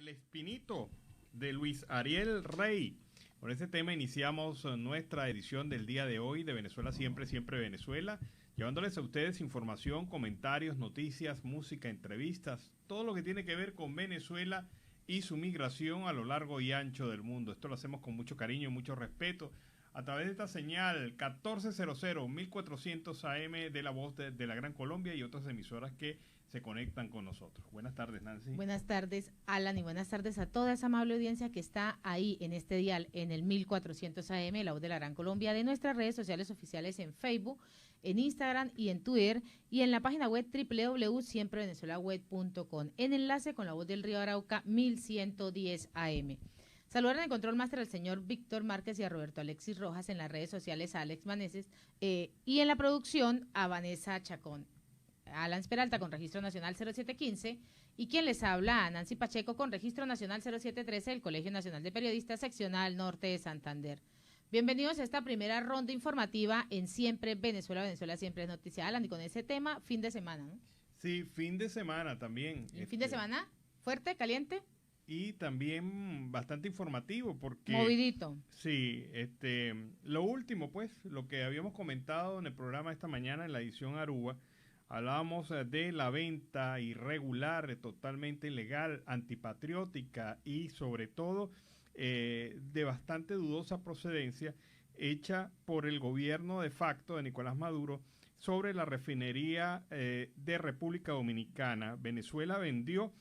Espinito de Luis Ariel Rey. Con este tema iniciamos nuestra edición del día de hoy de Venezuela Siempre, Siempre Venezuela, llevándoles a ustedes información, comentarios, noticias, música, entrevistas, todo lo que tiene que ver con Venezuela y su migración a lo largo y ancho del mundo. Esto lo hacemos con mucho cariño, mucho respeto, a través de esta señal 1400, 1400 AM de La Voz de la Gran Colombia y otras emisoras que se conectan con nosotros. Buenas tardes, Nancy. Buenas tardes, Alan, y buenas tardes a toda esa amable audiencia que está ahí en este dial, en el 1400 AM, La Voz de la Gran Colombia, de nuestras redes sociales oficiales en Facebook, en Instagram y en Twitter, y en la página web www.siemprevenezuelaweb.com, en enlace con La Voz del Río Arauca 1110 AM. Saludar en el control máster al señor Víctor Márquez y a Roberto Alexis Rojas, en las redes sociales a Alex Maneses, y en la producción a Vanessa Chacón. Alan Peralta con registro nacional 0715 y quien les habla a Nancy Pacheco con registro nacional 0713 del Colegio Nacional de Periodistas seccional norte de Santander. Bienvenidos a esta primera ronda informativa en Siempre Venezuela, Venezuela Siempre es Noticia. Alan, y con ese tema, fin de semana, ¿no? Sí, fin de semana también. ¿Y fin de semana? ¿Fuerte, caliente? Y también bastante informativo porque... Movidito. Sí, lo último pues, lo que habíamos comentado en el programa esta mañana en la edición Aruba, hablábamos de la venta irregular, totalmente ilegal, antipatriótica y sobre todo de bastante dudosa procedencia hecha por el gobierno de facto de Nicolás Maduro sobre la refinería de República Dominicana. Venezuela vendió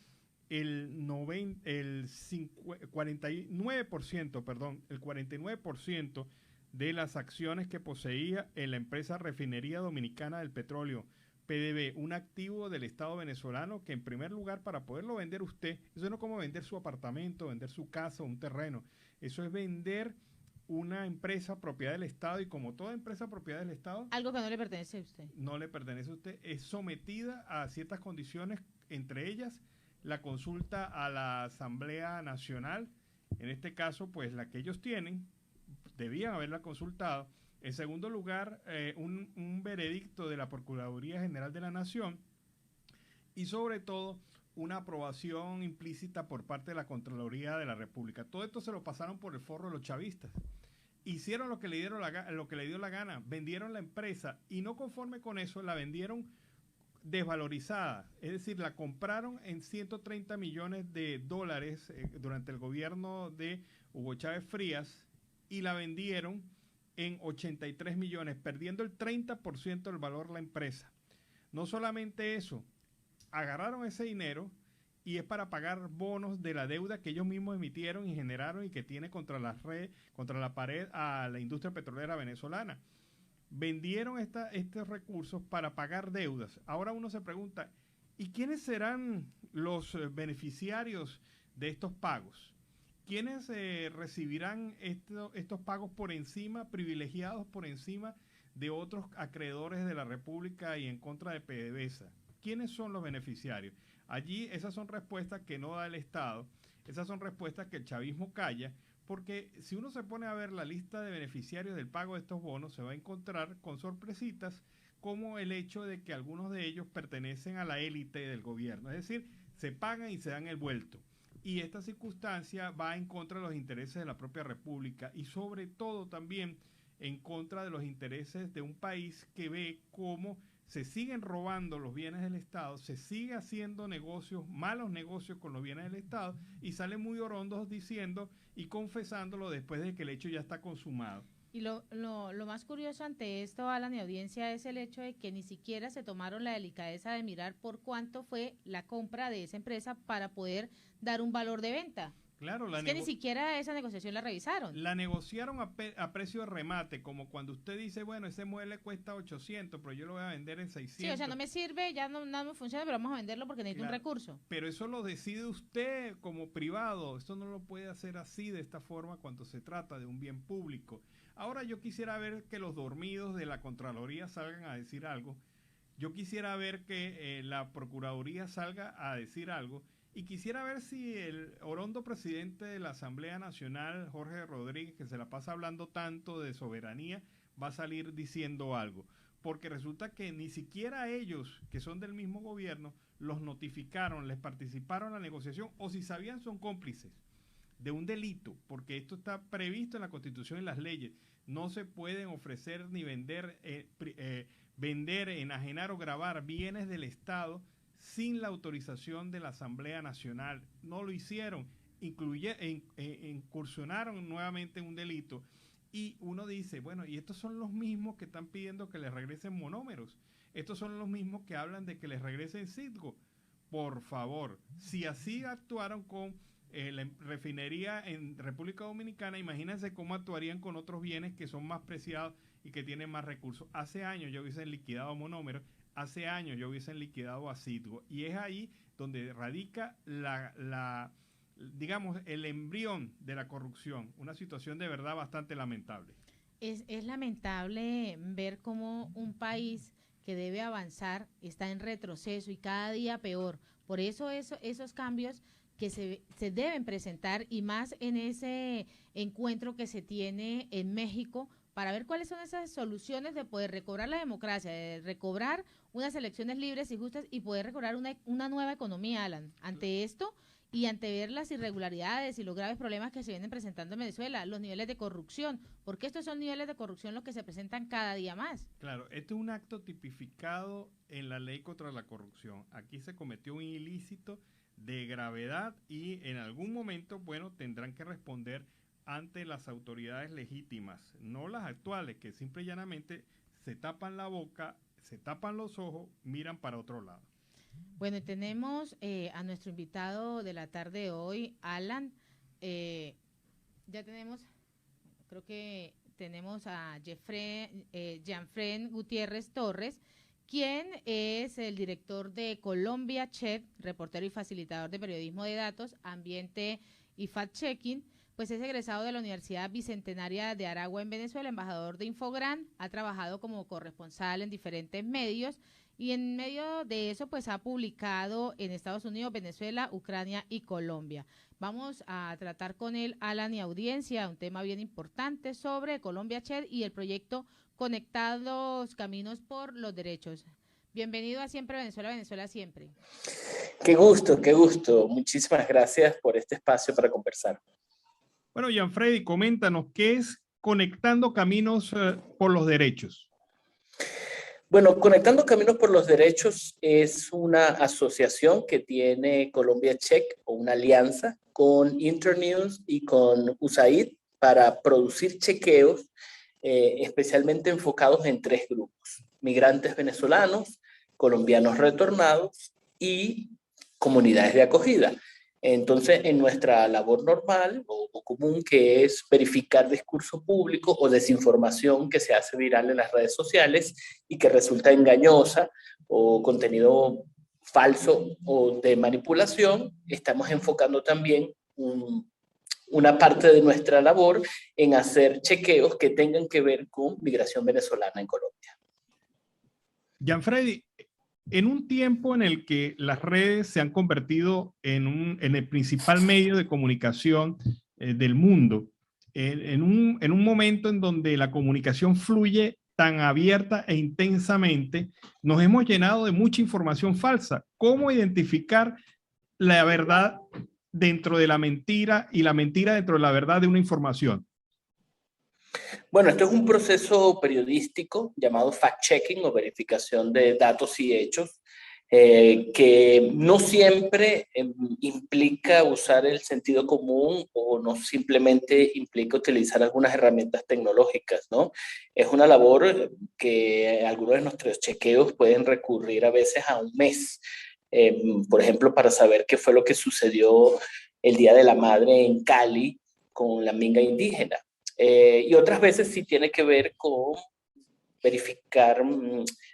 el 49% de las acciones que poseía en la empresa Refinería Dominicana del Petróleo, PDV, un activo del Estado venezolano que en primer lugar para poderlo vender usted, eso no es como vender su apartamento, vender su casa o un terreno, eso es vender una empresa propiedad del Estado y como toda empresa propiedad del Estado... Algo que no le pertenece a usted. No le pertenece a usted, es sometida a ciertas condiciones, entre ellas la consulta a la Asamblea Nacional, en este caso pues la que ellos tienen, debían haberla consultado. En segundo lugar, un veredicto de la Procuraduría General de la Nación y sobre todo una aprobación implícita por parte de la Contraloría de la República. Todo esto se lo pasaron por el forro de los chavistas. Hicieron lo que le dio la gana, vendieron la empresa y no conforme con eso la vendieron desvalorizada, es decir, la compraron en 130 millones de dólares durante el gobierno de Hugo Chávez Frías y la vendieron en 83 millones, perdiendo el 30% del valor la empresa. No solamente eso, agarraron ese dinero y es para pagar bonos de la deuda que ellos mismos emitieron y generaron y que tiene contra la pared a la industria petrolera venezolana. Vendieron estos recursos para pagar deudas. Ahora uno se pregunta, ¿y quiénes serán los beneficiarios de estos pagos? ¿Quiénes recibirán estos pagos por encima, privilegiados por encima de otros acreedores de la República y en contra de PDVSA? ¿Quiénes son los beneficiarios? Allí esas son respuestas que no da el Estado, esas son respuestas que el chavismo calla, porque si uno se pone a ver la lista de beneficiarios del pago de estos bonos, se va a encontrar con sorpresitas como el hecho de que algunos de ellos pertenecen a la élite del gobierno, es decir, se pagan y se dan el vuelto. Y esta circunstancia va en contra de los intereses de la propia República y sobre todo también en contra de los intereses de un país que ve cómo se siguen robando los bienes del Estado, se sigue haciendo negocios, malos negocios con los bienes del Estado y salen muy orondos diciendo y confesándolo después de que el hecho ya está consumado. Y lo más curioso ante esto, Alan y audiencia, es el hecho de que ni siquiera se tomaron la delicadeza de mirar por cuánto fue la compra de esa empresa para poder dar un valor de venta. Claro, es que ni siquiera esa negociación la revisaron. La negociaron a precio de remate, como cuando usted dice, bueno, ese mueble cuesta 800, pero yo lo voy a vender en 600. Sí, o sea, no me sirve, ya no me funciona, pero vamos a venderlo porque necesito un recurso. Pero eso lo decide usted como privado, esto no lo puede hacer así, de esta forma, cuando se trata de un bien público. Ahora yo quisiera ver que los dormidos de la Contraloría salgan a decir algo, yo quisiera ver que la Procuraduría salga a decir algo, y quisiera ver si el orondo presidente de la Asamblea Nacional, Jorge Rodríguez, que se la pasa hablando tanto de soberanía, va a salir diciendo algo. porque resulta que ni siquiera ellos, que son del mismo gobierno, los notificaron, les participaron en la negociación, o si sabían son cómplices de un delito, porque esto está previsto en la Constitución y las leyes. No se pueden ofrecer ni vender, vender, enajenar o grabar bienes del Estado sin la autorización de la Asamblea Nacional. No lo hicieron, incursionaron nuevamente en un delito. Y uno dice, bueno, y estos son los mismos que están pidiendo que les regresen monómeros. Estos son los mismos que hablan de que les regresen Citgo. Por favor, si así actuaron con la refinería en República Dominicana, imagínense cómo actuarían con otros bienes que son más preciados y que tienen más recursos. Hace años ya hubiesen liquidado monómeros, hace años ya hubiesen liquidado a Citgo. Y es ahí donde radica digamos, el embrión de la corrupción, una situación de verdad bastante lamentable. Es lamentable ver cómo un país que debe avanzar está en retroceso y cada día peor. Por eso esos cambios que se deben presentar, y más en ese encuentro que se tiene en México, para ver cuáles son esas soluciones de poder recobrar la democracia, de recobrar unas elecciones libres y justas y poder recobrar una nueva economía, Alan. Ante esto y ante ver las irregularidades y los graves problemas que se vienen presentando en Venezuela, los niveles de corrupción, porque estos son niveles de corrupción los que se presentan cada día más. Claro, esto es un acto tipificado en la ley contra la corrupción. Aquí se cometió un ilícito de gravedad y en algún momento, bueno, tendrán que responder ante las autoridades legítimas, no las actuales, que simple y llanamente se tapan la boca, se tapan los ojos, miran para otro lado. Bueno, tenemos a nuestro invitado de la tarde de hoy, Alan. Ya tenemos, creo que tenemos a Jean-Fren Gutiérrez Torres, quien es el director de Colombia Check, reportero y facilitador de periodismo de datos, ambiente y fact-checking. Pues es egresado de la Universidad Bicentenaria de Aragua en Venezuela, embajador de Infogran, ha trabajado como corresponsal en diferentes medios y en medio de eso pues ha publicado en Estados Unidos, Venezuela, Ucrania y Colombia. Vamos a tratar con él, Alan y audiencia, un tema bien importante sobre Colombia Chat y el proyecto Conectados Caminos por los Derechos. Bienvenido a Siempre Venezuela, Venezuela Siempre. Qué gusto. Muchísimas gracias por este espacio para conversar. Bueno, Gianfredi, coméntanos, ¿qué es Conectando Caminos por los Derechos? Bueno, Conectando Caminos por los Derechos es una asociación que tiene Colombia Check, o una alianza con Internews y con USAID para producir chequeos especialmente enfocados en 3 grupos: migrantes venezolanos, colombianos retornados y comunidades de acogida. Entonces, en nuestra labor normal o común, que es verificar discurso público o desinformación que se hace viral en las redes sociales y que resulta engañosa o contenido falso o de manipulación, estamos enfocando también una parte de nuestra labor en hacer chequeos que tengan que ver con migración venezolana en Colombia. Gianfredi, en un tiempo en el que las redes se han convertido en el principal medio de comunicación del mundo, en un momento en donde la comunicación fluye tan abierta e intensamente, nos hemos llenado de mucha información falsa. ¿Cómo identificar la verdad dentro de la mentira y la mentira dentro de la verdad de una información? Bueno, esto es un proceso periodístico llamado fact-checking o verificación de datos y hechos, que no siempre implica usar el sentido común o no simplemente implica utilizar algunas herramientas tecnológicas, ¿no? Es una labor que algunos de nuestros chequeos pueden recurrir a veces a un mes, por ejemplo, para saber qué fue lo que sucedió el Día de la Madre en Cali con la minga indígena. Y otras veces sí tiene que ver con verificar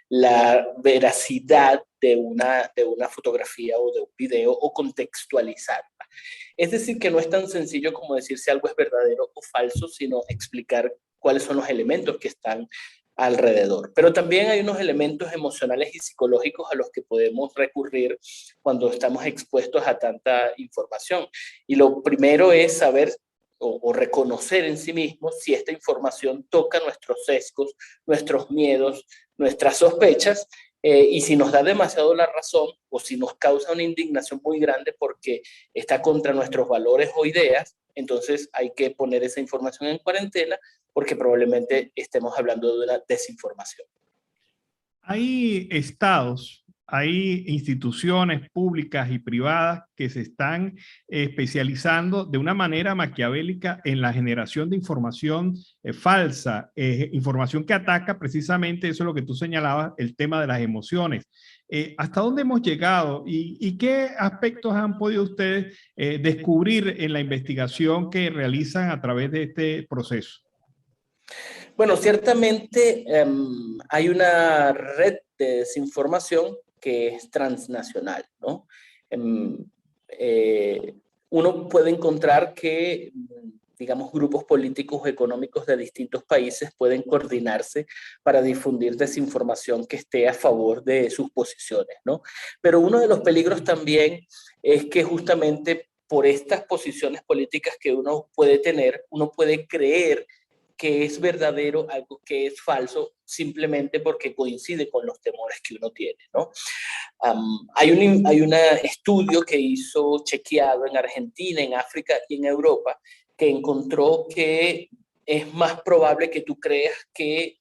la veracidad de una fotografía o de un video o contextualizarla. Es decir, que no es tan sencillo como decir si algo es verdadero o falso, sino explicar cuáles son los elementos que están alrededor. Pero también hay unos elementos emocionales y psicológicos a los que podemos recurrir cuando estamos expuestos a tanta información. Y lo primero es saber o reconocer en sí mismo si esta información toca nuestros sesgos, nuestros miedos, nuestras sospechas, y si nos da demasiado la razón o si nos causa una indignación muy grande porque está contra nuestros valores o ideas, entonces hay que poner esa información en cuarentena porque probablemente estemos hablando de una desinformación. Hay estados, hay instituciones públicas y privadas que se están especializando de una manera maquiavélica en la generación de información falsa, información que ataca precisamente, eso es lo que tú señalabas, el tema de las emociones. ¿Hasta dónde hemos llegado y qué aspectos han podido ustedes descubrir en la investigación que realizan a través de este proceso? Bueno, ciertamente hay una red de desinformación que es transnacional, ¿no? Uno puede encontrar que, digamos, grupos políticos o económicos de distintos países pueden coordinarse para difundir desinformación que esté a favor de sus posiciones, ¿no? Pero uno de los peligros también es que justamente por estas posiciones políticas que uno puede tener, uno puede creer que es verdadero, algo que es falso, simplemente porque coincide con los temores que uno tiene, ¿no? Hay un estudio que hizo chequeado en Argentina, en África y en Europa, que encontró que es más probable que tú creas que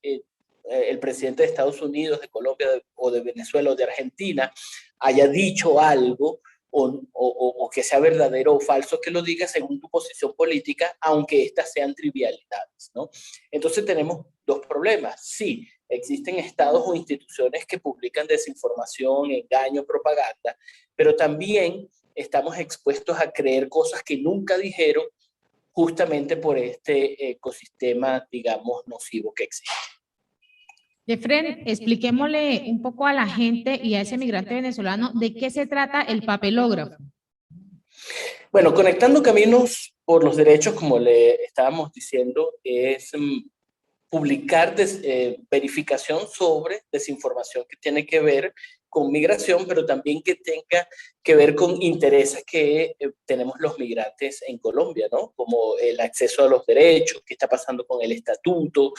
el presidente de Estados Unidos, de Colombia o de Venezuela o de Argentina haya dicho algo o que sea verdadero o falso, que lo diga según tu posición política, aunque estas sean trivialidades, ¿no? Entonces tenemos dos problemas. Sí, existen estados o instituciones que publican desinformación, engaño, propaganda, pero también estamos expuestos a creer cosas que nunca dijeron justamente por este ecosistema, digamos, nocivo que existe. Jeffrey, expliquémosle un poco a la gente y a ese migrante venezolano de qué se trata el papelógrafo. Bueno, Conectando Caminos por los Derechos, como le estábamos diciendo, es publicar verificación sobre desinformación que tiene que ver con migración, pero también que tenga que ver con intereses que tenemos los migrantes en Colombia, ¿no? Como el acceso a los derechos, qué está pasando con el estatuto,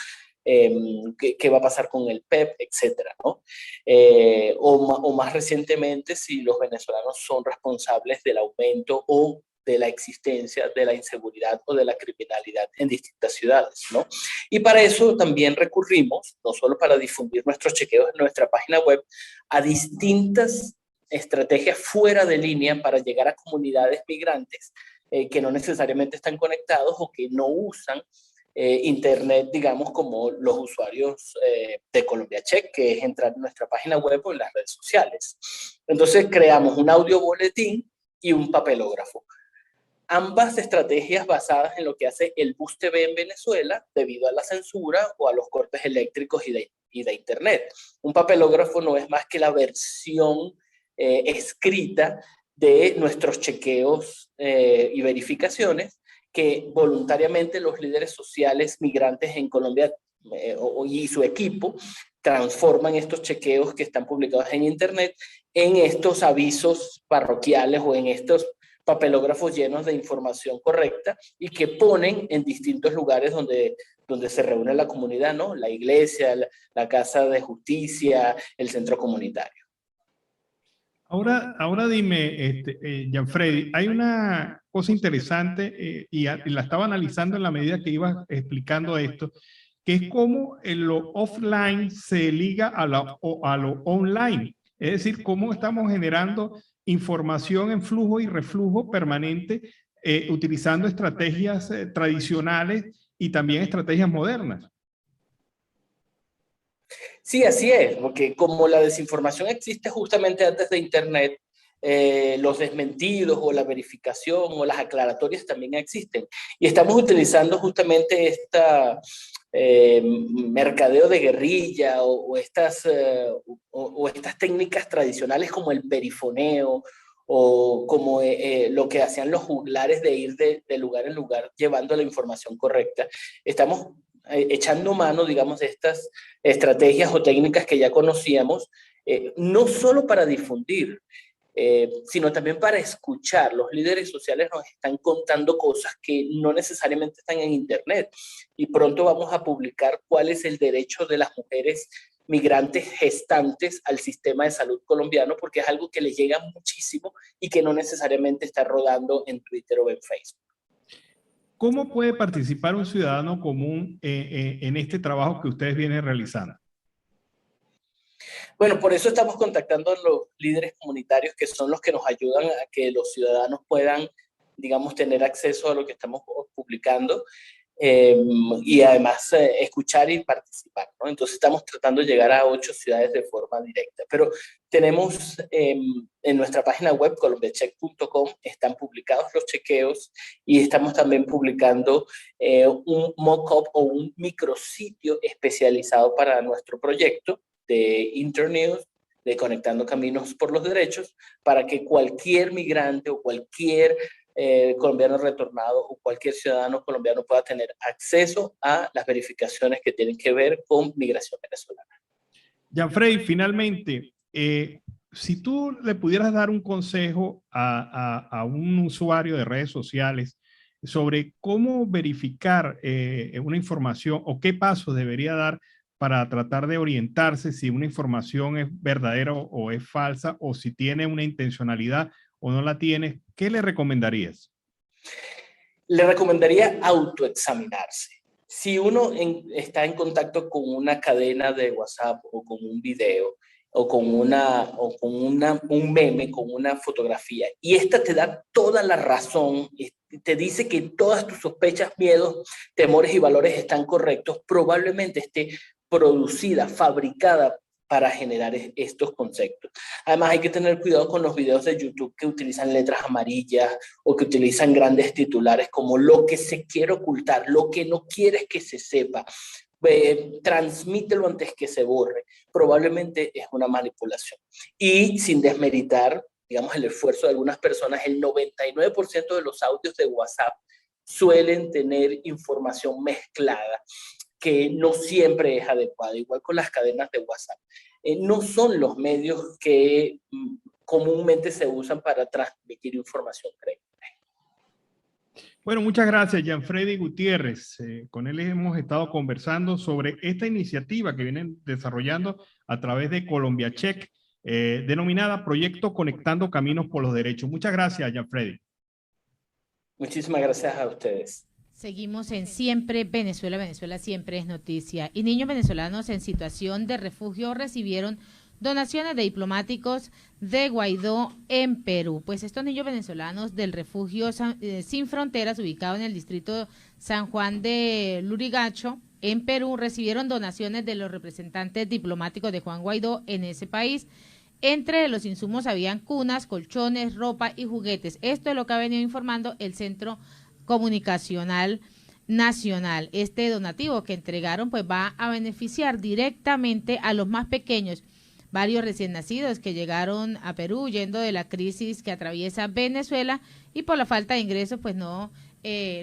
qué va a pasar con el PEP, etcétera, ¿no? O más recientemente, si los venezolanos son responsables del aumento o de la existencia de la inseguridad o de la criminalidad en distintas ciudades, ¿no? Y para eso también recurrimos, no solo para difundir nuestros chequeos en nuestra página web, a distintas estrategias fuera de línea para llegar a comunidades migrantes que no necesariamente están conectados o que no usan Internet, digamos, como los usuarios de Colombia Check, que es entrar en nuestra página web o en las redes sociales. Entonces creamos un audio boletín y un papelógrafo. Ambas estrategias basadas en lo que hace el Bus TV en Venezuela debido a la censura o a los cortes eléctricos y de Internet. Un papelógrafo no es más que la versión escrita de nuestros chequeos y verificaciones que voluntariamente los líderes sociales migrantes en Colombia y su equipo transforman estos chequeos que están publicados en Internet en estos avisos parroquiales o en estos papelógrafos llenos de información correcta y que ponen en distintos lugares donde se reúne la comunidad, ¿no? La iglesia, la casa de justicia, el centro comunitario. Ahora dime, Gianfredi, hay una cosa interesante y la estaba analizando en la medida que ibas explicando esto, que es cómo lo offline se liga a lo online. Es decir, cómo estamos generando información en flujo y reflujo permanente utilizando estrategias tradicionales y también estrategias modernas. Sí, así es, porque como la desinformación existe justamente antes de Internet, los desmentidos o la verificación o las aclaratorias también existen. Y estamos utilizando justamente esta mercadeo de guerrilla o estas técnicas tradicionales como el perifoneo o como lo que hacían los juglares de ir de lugar en lugar llevando la información correcta. Estamos echando mano, digamos, de estas estrategias o técnicas que ya conocíamos, no solo para difundir, sino también para escuchar. Los líderes sociales nos están contando cosas que no necesariamente están en Internet y pronto vamos a publicar cuál es el derecho de las mujeres migrantes gestantes al sistema de salud colombiano, porque es algo que les llega muchísimo y que no necesariamente está rodando en Twitter o en Facebook. ¿Cómo puede participar un ciudadano común en este trabajo que ustedes vienen realizando? Bueno, por eso estamos contactando a los líderes comunitarios, que son los que nos ayudan a que los ciudadanos puedan, digamos, tener acceso a lo que estamos publicando. Y además escuchar y participar, ¿no? Entonces estamos tratando de llegar a 8 ciudades de forma directa, pero tenemos en nuestra página web colombiacheck.com están publicados los chequeos y estamos también publicando un mock-up o un micrositio especializado para nuestro proyecto de Internews, de Conectando Caminos por los Derechos, para que cualquier migrante o cualquier colombiano retornado o cualquier ciudadano colombiano pueda tener acceso a las verificaciones que tienen que ver con migración venezolana. Gianfredi, finalmente, si tú le pudieras dar un consejo a un usuario de redes sociales sobre cómo verificar una información o qué pasos debería dar para tratar de orientarse si una información es verdadera o es falsa, o si tiene una intencionalidad o no la tienes, ¿qué le recomendarías? Le recomendaría autoexaminarse. Si uno está en contacto con una cadena de WhatsApp o con un video o con un meme, con una fotografía, y esta te da toda la razón, te dice que todas tus sospechas, miedos, temores y valores están correctos, probablemente esté producida, fabricada para generar estos conceptos. Además, hay que tener cuidado con los videos de YouTube que utilizan letras amarillas o que utilizan grandes titulares como lo que se quiere ocultar, lo que no quieres que se sepa. Transmítelo antes que se borre. Probablemente es una manipulación. Y sin desmeritar, digamos, el esfuerzo de algunas personas, el 99% de los audios de WhatsApp suelen tener información mezclada que no siempre es adecuada, igual con las cadenas de WhatsApp. No son los medios que comúnmente se usan para transmitir información creíble. Bueno, muchas gracias, Gianfredi Gutiérrez. Con él hemos estado conversando sobre esta iniciativa que vienen desarrollando a través de Colombia Check, denominada Proyecto Conectando Caminos por los Derechos. Muchas gracias, Gianfredi. Muchísimas gracias a ustedes. Seguimos en Siempre Venezuela, Venezuela siempre es noticia. Y niños venezolanos en situación de refugio recibieron donaciones de diplomáticos de Guaidó en Perú. Pues estos niños venezolanos del refugio Sin Fronteras, ubicado en el distrito San Juan de Lurigancho, en Perú, recibieron donaciones de los representantes diplomáticos de Juan Guaidó en ese país. Entre los insumos habían cunas, colchones, ropa y juguetes. Esto es lo que ha venido informando el Centro Comunicacional Nacional. Este donativo que entregaron pues va a beneficiar directamente a los más pequeños, varios recién nacidos que llegaron a Perú huyendo de la crisis que atraviesa Venezuela y por la falta de ingresos pues no,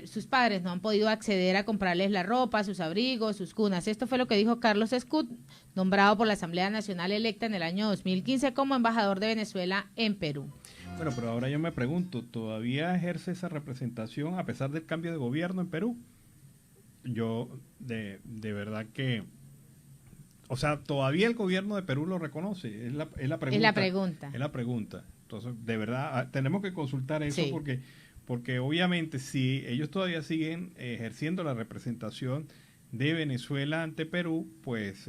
sus padres no han podido acceder a comprarles la ropa, sus abrigos, sus cunas. Esto fue lo que dijo Carlos Escut, nombrado por la Asamblea Nacional electa en el año 2015 como embajador de Venezuela en Perú. Bueno, pero ahora yo me pregunto, ¿todavía ejerce esa representación a pesar del cambio de gobierno en Perú? Yo, de verdad que, o sea, ¿todavía el gobierno de Perú lo reconoce? Es la pregunta. Es la pregunta. Entonces, de verdad, tenemos que consultar eso, sí, porque obviamente si ellos todavía siguen ejerciendo la representación de Venezuela ante Perú, pues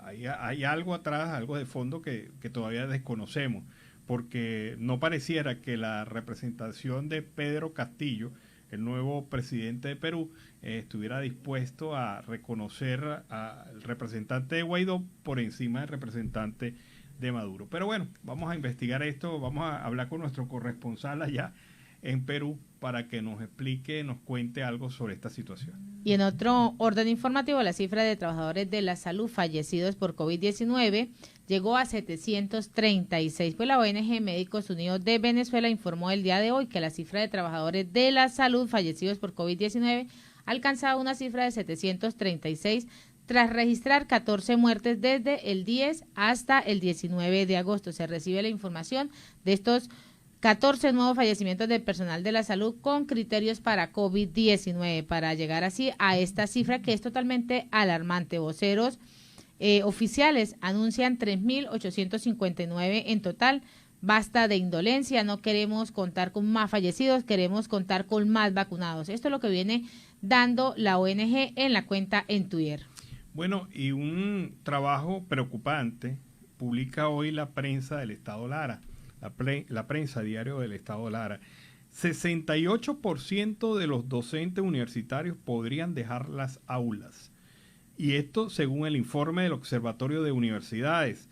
hay algo atrás, algo de fondo que todavía desconocemos, porque no pareciera que la representación de Pedro Castillo, el nuevo presidente de Perú, estuviera dispuesto a reconocer al representante de Guaidó por encima del representante de Maduro. Pero bueno, vamos a investigar esto, vamos a hablar con nuestro corresponsal allá en Perú para que nos explique, nos cuente algo sobre esta situación. Y en otro orden informativo, la cifra de trabajadores de la salud fallecidos por COVID-19 llegó a 736. Pues la ONG Médicos Unidos de Venezuela informó el día de hoy que la cifra de trabajadores de la salud fallecidos por COVID-19 alcanzaba una cifra de 736 tras registrar 14 muertes desde el 10 hasta el 19 de agosto. Se recibe la información de estos 14 nuevos fallecimientos de personal de la salud con criterios para COVID-19, para llegar así a esta cifra que es totalmente alarmante. Voceros oficiales anuncian 3.859 en total. Basta de indolencia, no queremos contar con más fallecidos, queremos contar con más vacunados. Esto es lo que viene dando la ONG en la cuenta en Twitter. Bueno, y un trabajo preocupante publica hoy la prensa del Estado Lara, la prensa diario del Estado Lara. 68% de los docentes universitarios podrían dejar las aulas. Y esto según el informe del Observatorio de Universidades.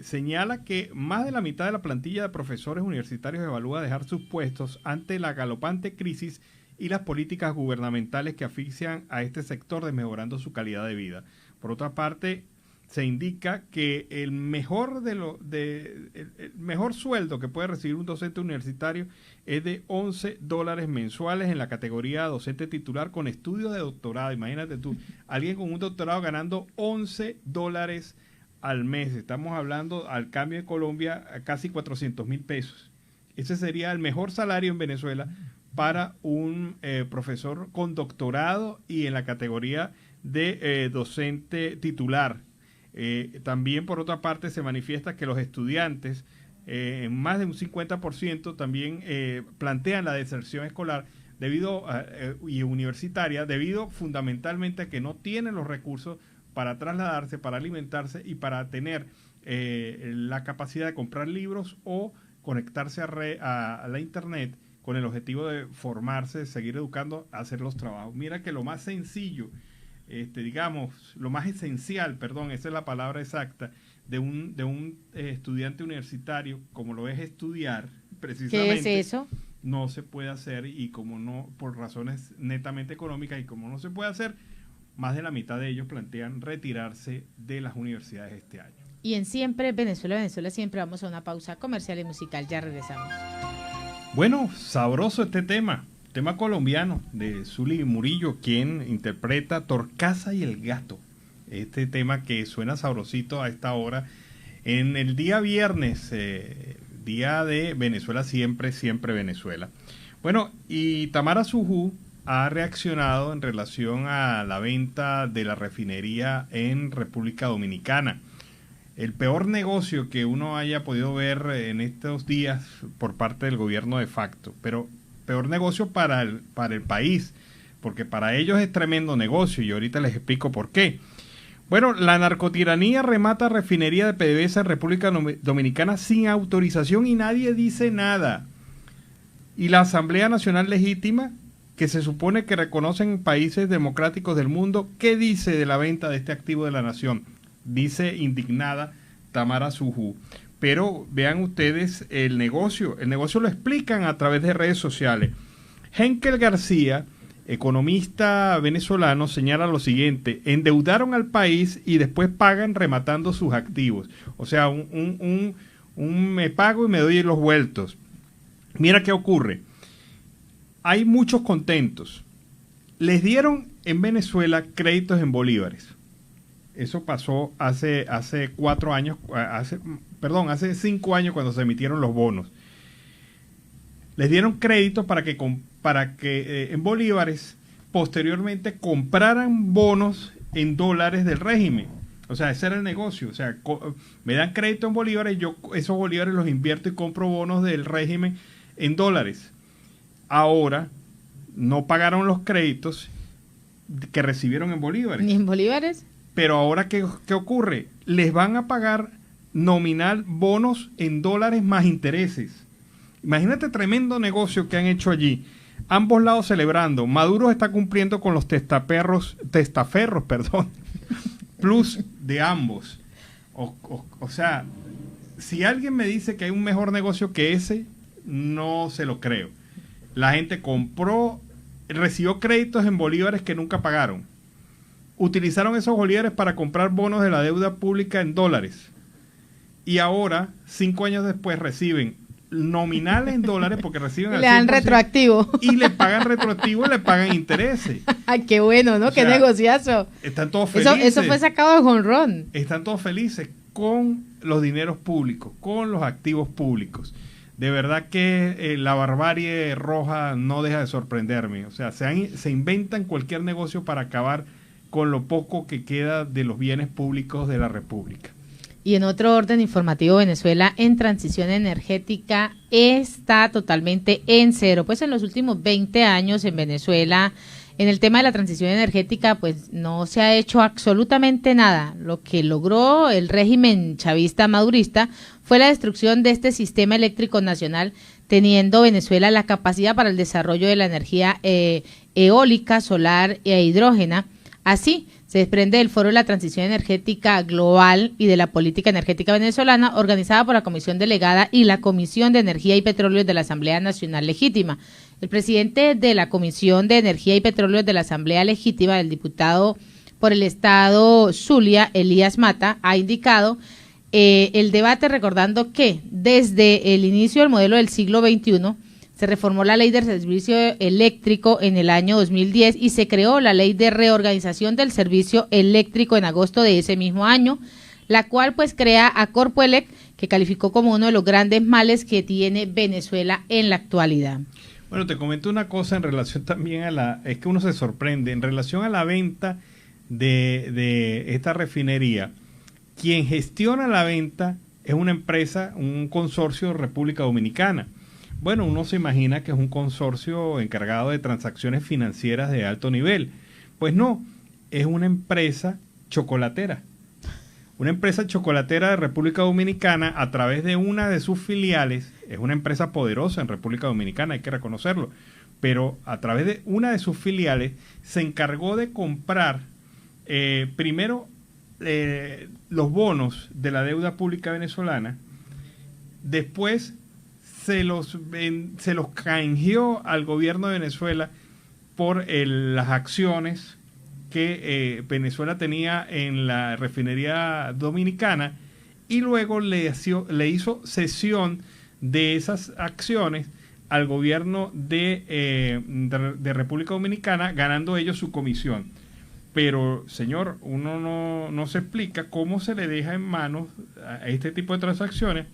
Señala que más de la mitad de la plantilla de profesores universitarios evalúa dejar sus puestos ante la galopante crisis y las políticas gubernamentales que asfixian a este sector, desmejorando su calidad de vida. Por otra parte, se indica que el mejor sueldo que puede recibir un docente universitario es de $11 mensuales en la categoría docente titular con estudios de doctorado. Imagínate tú, alguien con un doctorado ganando $11 al mes. Estamos hablando, al cambio de Colombia, a casi 400.000 pesos. Ese sería el mejor salario en Venezuela para un profesor con doctorado y en la categoría de docente titular. También, por otra parte, se manifiesta que los estudiantes, más de un 50%, también plantean la deserción escolar y universitaria, debido fundamentalmente a que no tienen los recursos para trasladarse, para alimentarse y para tener la capacidad de comprar libros o conectarse a la internet con el objetivo de formarse, de seguir educando, a hacer los trabajos. Mira que lo más sencillo, lo más esencial, esa es la palabra exacta, de un estudiante universitario, como lo es estudiar, precisamente. ¿Qué es eso? No se puede hacer, y como no, por razones netamente económicas, y como no se puede hacer, más de la mitad de ellos plantean retirarse de las universidades este año. Y en Siempre Venezuela, siempre vamos a una pausa comercial y musical. Ya regresamos. Bueno, sabroso este tema colombiano de Zuli Murillo, quien interpreta Torcaza y el Gato. Este tema que suena sabrosito a esta hora en el día viernes, día de Venezuela siempre, siempre Venezuela. Bueno, y Tamara Sujú ha reaccionado en relación a la venta de la refinería en República Dominicana. El peor negocio que uno haya podido ver en estos días por parte del gobierno de facto, pero peor negocio para el país, porque para ellos es tremendo negocio y ahorita les explico por qué. Bueno, la narcotiranía remata refinería de PDVSA en República Dominicana sin autorización y nadie dice nada. Y la Asamblea Nacional Legítima, que se supone que reconocen países democráticos del mundo, ¿qué dice de la venta de este activo de la nación? Dice indignada Tamara Sujú. Pero vean ustedes el negocio lo explican a través de redes sociales. Henkel García, economista venezolano, señala lo siguiente: endeudaron al país y después pagan rematando sus activos. O sea, un me pago y me doy los vueltos. Mira qué ocurre. Hay muchos contentos. Les dieron en Venezuela créditos en bolívares. Eso pasó hace 4 años, hace 5 años cuando se emitieron los bonos. Les dieron créditos para que en bolívares posteriormente compraran bonos en dólares del régimen. O sea, ese era el negocio. O sea, me dan crédito en bolívares, yo esos bolívares los invierto y compro bonos del régimen en dólares. Ahora no pagaron los créditos que recibieron en bolívares. ¿Ni en bolívares? Pero ahora, ¿qué ocurre? Les van a pagar nominal bonos en dólares más intereses. Imagínate tremendo negocio que han hecho allí. Ambos lados celebrando. Maduro está cumpliendo con los testaferros, plus de ambos. O sea, si alguien me dice que hay un mejor negocio que ese, no se lo creo. La gente recibió créditos en bolívares que nunca pagaron. Utilizaron esos bolívares para comprar bonos de la deuda pública en dólares. Y ahora, 5 años después, reciben nominales en dólares porque reciben al 100%. Le dan retroactivo. Y le pagan retroactivo y le pagan intereses. Ay, qué bueno, ¿no? Qué negociazo. Están todos felices. Eso fue sacado de jonrón. Están todos felices con los dineros públicos, con los activos públicos. De verdad que la barbarie roja no deja de sorprenderme. O sea, se inventan cualquier negocio para acabar con lo poco que queda de los bienes públicos de la República. Y en otro orden informativo, Venezuela en transición energética está totalmente en cero. Pues en los últimos 20 años en Venezuela, en el tema de la transición energética, pues no se ha hecho absolutamente nada. Lo que logró el régimen chavista madurista fue la destrucción de este sistema eléctrico nacional, teniendo Venezuela la capacidad para el desarrollo de la energía eólica, solar e hidrógena. Así, se desprende del Foro de la Transición Energética Global y de la Política Energética Venezolana, organizada por la Comisión Delegada y la Comisión de Energía y Petróleos de la Asamblea Nacional Legítima. El presidente de la Comisión de Energía y Petróleos de la Asamblea Legítima, el diputado por el Estado Zulia, Elías Mata, ha indicado el debate recordando que desde el inicio del modelo del siglo XXI, se reformó la ley del servicio eléctrico en el año 2010 y se creó la ley de reorganización del servicio eléctrico en agosto de ese mismo año, la cual pues crea a Corpoelec, que calificó como uno de los grandes males que tiene Venezuela en la actualidad. Bueno, te comento una cosa en relación también es que uno se sorprende, en relación a la venta de esta refinería, quien gestiona la venta es una empresa, un consorcio de República Dominicana. Bueno, uno se imagina que es un consorcio encargado de transacciones financieras de alto nivel. Pues no, es una empresa chocolatera. Una empresa chocolatera de República Dominicana a través de una de sus filiales, es una empresa poderosa en República Dominicana, hay que reconocerlo, pero a través de una de sus filiales se encargó de comprar primero los bonos de la deuda pública venezolana, después se los canjeó al gobierno de Venezuela por las acciones que Venezuela tenía en la refinería dominicana y luego le hizo cesión de esas acciones al gobierno de República Dominicana, ganando ellos su comisión. Pero, señor, uno no se explica cómo se le deja en manos a este tipo de transacciones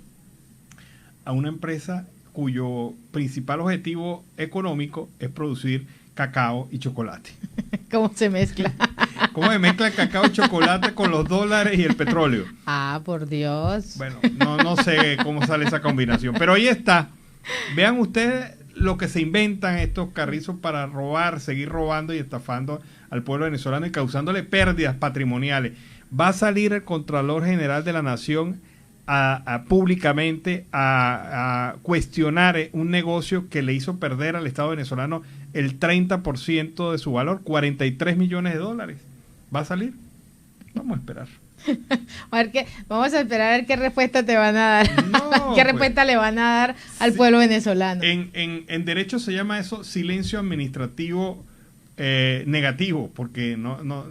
a una empresa cuyo principal objetivo económico es producir cacao y chocolate. ¿Cómo se mezcla? ¿Cómo se mezcla el cacao y chocolate con los dólares y el petróleo? Ah, por Dios. Bueno, no sé cómo sale esa combinación, pero ahí está. Vean ustedes lo que se inventan estos carrizos para robar, seguir robando y estafando al pueblo venezolano y causándole pérdidas patrimoniales. Va a salir el Contralor General de la Nación públicamente a cuestionar un negocio que le hizo perder al Estado venezolano el 30% de su valor, 43 millones de dólares. ¿Va a salir? Vamos a esperar. Vamos a esperar a ver qué respuesta te van a dar. No, ¿Qué respuesta le van a dar al pueblo venezolano? En derecho se llama eso silencio administrativo negativo, porque no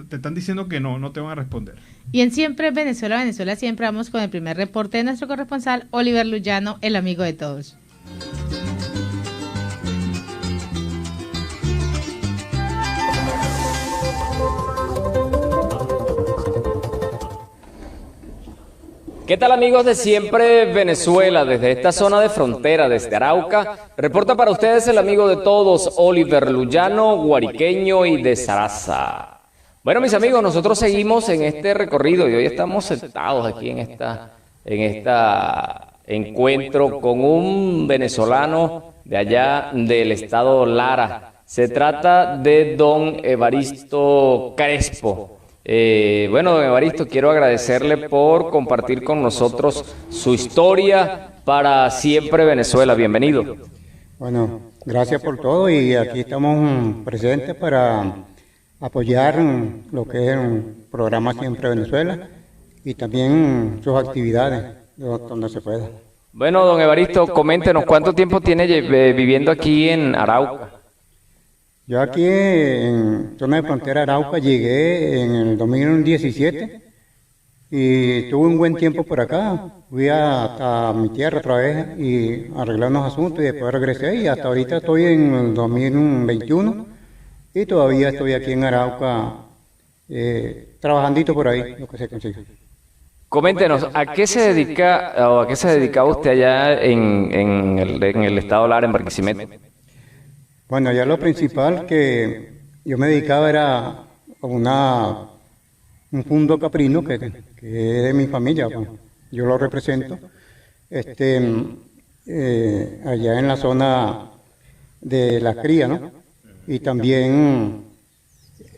te están diciendo que no te van a responder. Y en Siempre Venezuela, siempre vamos con el primer reporte de nuestro corresponsal, Oliver Luyano, el amigo de todos. ¿Qué tal, amigos de Siempre Venezuela? Desde esta zona de frontera, desde Arauca, reporta para ustedes el amigo de todos, Oliver Luyano, guariqueño y de Saraza. Bueno, mis amigos, nosotros seguimos en este recorrido y hoy estamos sentados aquí en esta encuentro con un venezolano de allá del estado Lara. Se trata de don Evaristo Crespo. Bueno, don Evaristo, quiero agradecerle por compartir con nosotros su historia para Siempre Venezuela. Bienvenido. Bueno, gracias por todo y aquí estamos presentes para apoyar lo que es un programa Siempre Venezuela y también sus actividades donde se pueda. Bueno, don Evaristo, coméntenos, ¿cuánto tiempo tiene viviendo aquí en Arauca? Yo aquí en zona de frontera Arauca llegué en el 2017 y tuve un buen tiempo por acá. Fui hasta mi tierra otra vez y arreglé unos asuntos y después regresé y hasta ahorita estoy en el 2021 y todavía estoy aquí en Arauca trabajandito por ahí, lo que se consigue. Coméntenos, ¿a qué se dedica o a qué se dedicaba usted allá en el estado Lara, en Barquisimeto? Bueno, ya lo principal que yo me dedicaba era un fondo caprino que es de mi familia, pues, yo lo represento, allá en la zona de la cría, ¿no? Y también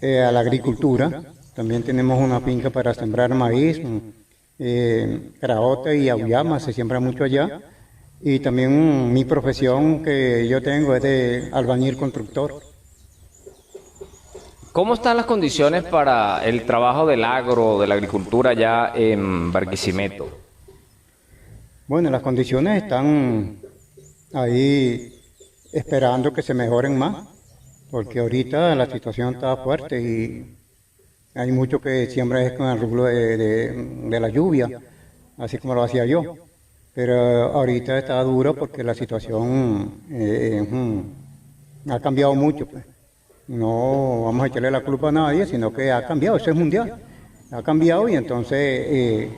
a la agricultura, también tenemos una finca para sembrar maíz, caraota y auyama, se siembra mucho allá. Y también mi profesión que yo tengo es de albañil constructor. ¿Cómo están las condiciones para el trabajo del agro, de la agricultura allá en Barquisimeto? Bueno, las condiciones están ahí esperando que se mejoren más, porque ahorita la situación está fuerte y hay mucho que siembra es con el rublo de la lluvia, así como lo hacía yo. Pero ahorita está duro porque la situación ha cambiado mucho, pues. No vamos a echarle la culpa a nadie, sino que ha cambiado, eso es mundial. Ha cambiado y entonces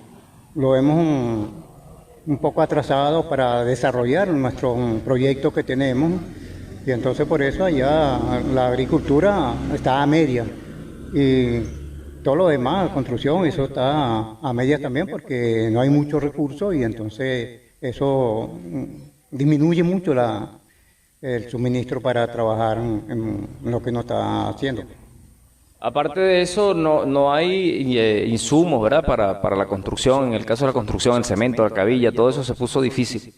lo hemos un poco atrasado para desarrollar nuestro proyecto que tenemos. Y entonces por eso allá la agricultura está a media. Y todo lo demás, construcción, eso está a media también porque no hay muchos recursos y entonces eso disminuye mucho el suministro para trabajar en lo que uno está haciendo. Aparte de eso, no hay insumos, ¿verdad? Para la construcción, en el caso de la construcción, el cemento, la cabilla, todo eso se puso difícil.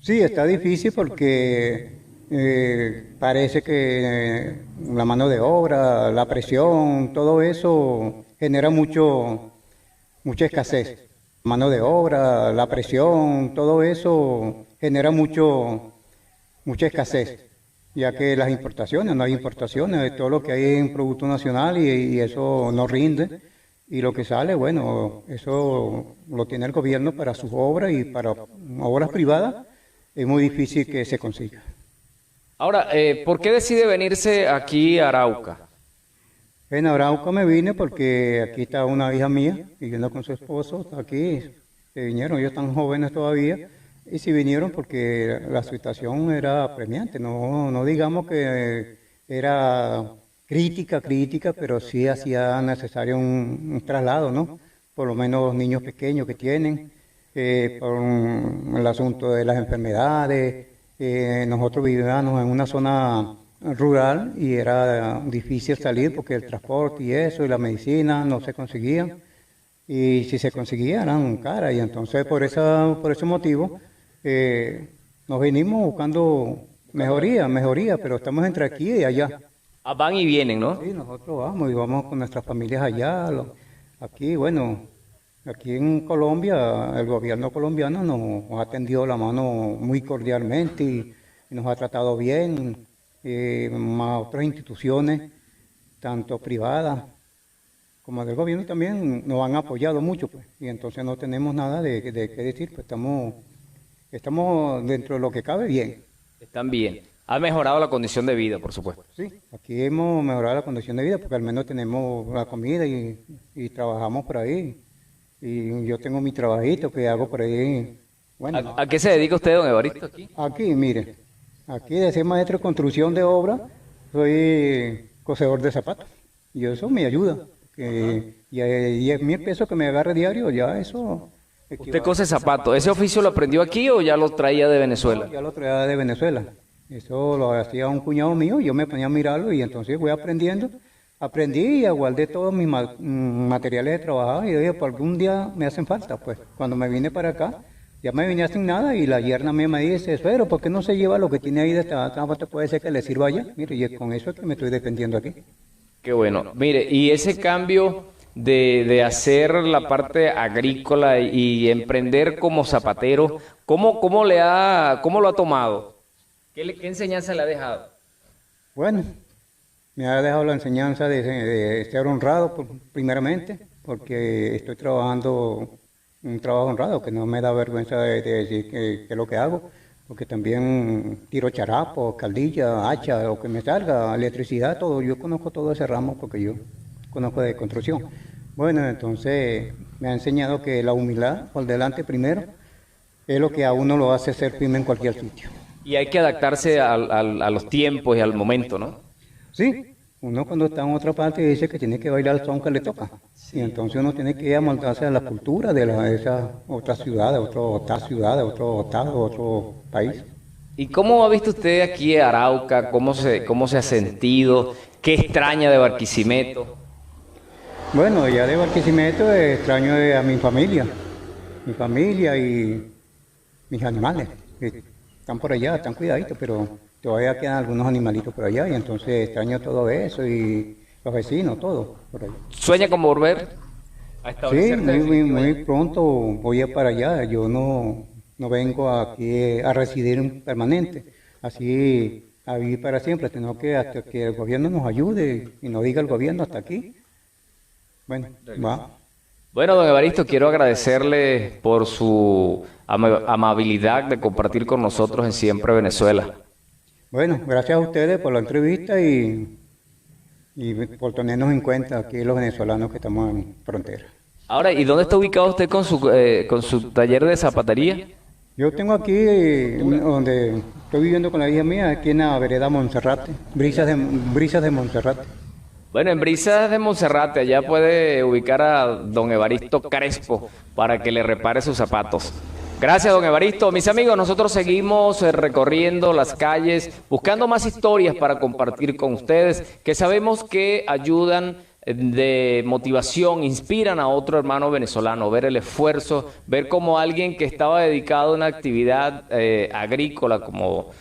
Sí, está difícil porque parece que la mano de obra, la presión, todo eso genera mucha escasez. Mano de obra, la presión, todo eso genera mucha escasez, ya que no hay importaciones, de todo lo que hay en producto nacional y eso no rinde. Y lo que sale, bueno, eso lo tiene el gobierno para sus obras y para obras privadas es muy difícil que se consiga. Ahora, ¿por qué decide venirse aquí a Arauca? En Arauca me vine porque aquí está una hija mía, viviendo con su esposo, está aquí, se vinieron, ellos están jóvenes todavía, y se vinieron porque la situación era apremiante, no digamos que era crítica, pero sí hacía necesario un traslado, ¿no? Por lo menos los niños pequeños que tienen, por el asunto de las enfermedades. Nosotros vivíamos en una zona rural y era difícil salir porque el transporte y eso y la medicina no se conseguían y si se conseguían eran caras y entonces por ese motivo nos venimos buscando mejoría, pero estamos entre aquí y allá. Van y vienen, ¿no? Sí, nosotros vamos con nuestras familias allá. Aquí, bueno, aquí en Colombia, el gobierno colombiano nos ha tendido la mano muy cordialmente y nos ha tratado bien, más otras instituciones, tanto privadas como del gobierno también, nos han apoyado mucho, pues, y entonces no tenemos nada de qué decir, pues estamos dentro de lo que cabe bien. Están bien. Ha mejorado la condición de vida, por supuesto. Sí, aquí hemos mejorado la condición de vida porque al menos tenemos la comida y trabajamos por ahí. Y yo tengo mi trabajito que hago por ahí. Bueno, ¿A qué se dedica usted, don Evaristo? Aquí, mire, aquí de ser maestro de construcción de obra, soy cosedor de zapatos. Y eso me ayuda. Y 10.000 pesos que me agarre diario, ya eso... ¿Usted cose zapatos? ¿Ese oficio lo aprendió aquí o ya lo traía de Venezuela? No, ya lo traía de Venezuela. Eso lo hacía un cuñado mío, yo me ponía a mirarlo y entonces voy aprendiendo. Aprendí y guardé todos mis materiales de trabajo y dije, por algún día me hacen falta. Pues cuando me vine para acá, ya me vine sin nada y la yerna mía me dice, pero ¿por qué no se lleva lo que tiene ahí de esta cámara? Puede ser que le sirva allá. Mire, y con eso es que me estoy defendiendo aquí. Qué bueno. Mire, y ese cambio de hacer la parte agrícola y emprender como zapatero, ¿cómo lo ha tomado? ¿Qué enseñanza le ha dejado? Bueno, me ha dejado la enseñanza de ser honrado primeramente, porque estoy trabajando un trabajo honrado, que no me da vergüenza de decir que es lo que hago, porque también tiro charapo, caldilla, hacha, lo que me salga, electricidad, todo. Yo conozco todo ese ramo porque yo conozco de construcción. Bueno, entonces me ha enseñado que la humildad por delante primero es lo que a uno lo hace ser firme en cualquier sitio. Y hay que adaptarse a los tiempos y al momento, ¿no? Sí, uno cuando está en otra parte dice que tiene que bailar el son que le toca. Y entonces uno tiene que amoldarse a la cultura de esa otra ciudad, de otra ciudad, de otro estado, de otro país. ¿Y cómo ha visto usted aquí en Arauca? ¿Cómo se ha sentido? ¿Qué extraña de Barquisimeto? Bueno, ya de Barquisimeto extraño a mi familia y mis animales. Que están por allá, están cuidaditos, pero todavía quedan algunos animalitos por allá y entonces extraño todo eso y los vecinos, todo por allá. ¿Sueña con volver? Sí, muy pronto voy a para allá. Yo no vengo aquí a residir permanente, así a vivir para siempre, sino que hasta que el gobierno nos ayude y nos diga el gobierno hasta aquí. Bueno, va. Bueno, don Evaristo, quiero agradecerle por su amabilidad de compartir con nosotros en Siempre Venezuela. Bueno, gracias a ustedes por la entrevista y por tenernos en cuenta aquí los venezolanos que estamos en frontera. Ahora, ¿y dónde está ubicado usted con su taller de zapatería? Yo tengo aquí, donde estoy viviendo con la hija mía, aquí en la vereda Monserrate, Brisas de Monserrate. Bueno, en Brisas de Monserrate, allá puede ubicar a don Evaristo Crespo para que le repare sus zapatos. Gracias, don Evaristo. Mis amigos, nosotros seguimos recorriendo las calles, buscando más historias para compartir con ustedes, que sabemos que ayudan de motivación, inspiran a otro hermano venezolano, ver el esfuerzo, ver cómo alguien que estaba dedicado a una actividad agrícola como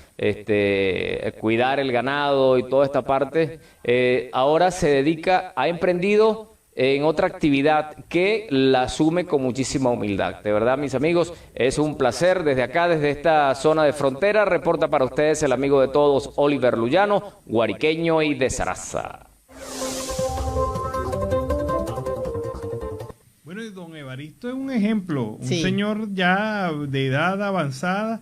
cuidar el ganado y toda esta parte, ahora ha emprendido en otra actividad que la asume con muchísima humildad. De verdad, mis amigos, es un placer desde acá, desde esta zona de frontera. Reporta para ustedes el amigo de todos, Oliver Luyano, guariqueño y de Saraza. Bueno, y don Evaristo es un ejemplo, un Sí. señor ya de edad avanzada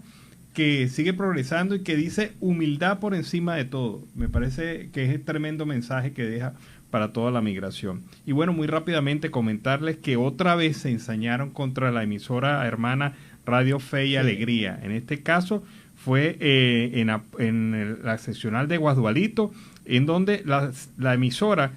que sigue progresando y que dice humildad por encima de todo. Me parece que es el tremendo mensaje que deja para toda la migración. Y bueno, muy rápidamente comentarles que otra vez se ensañaron contra la emisora hermana Radio Fe y Alegría. En este caso fue en la seccional de Guasdualito, en donde la emisora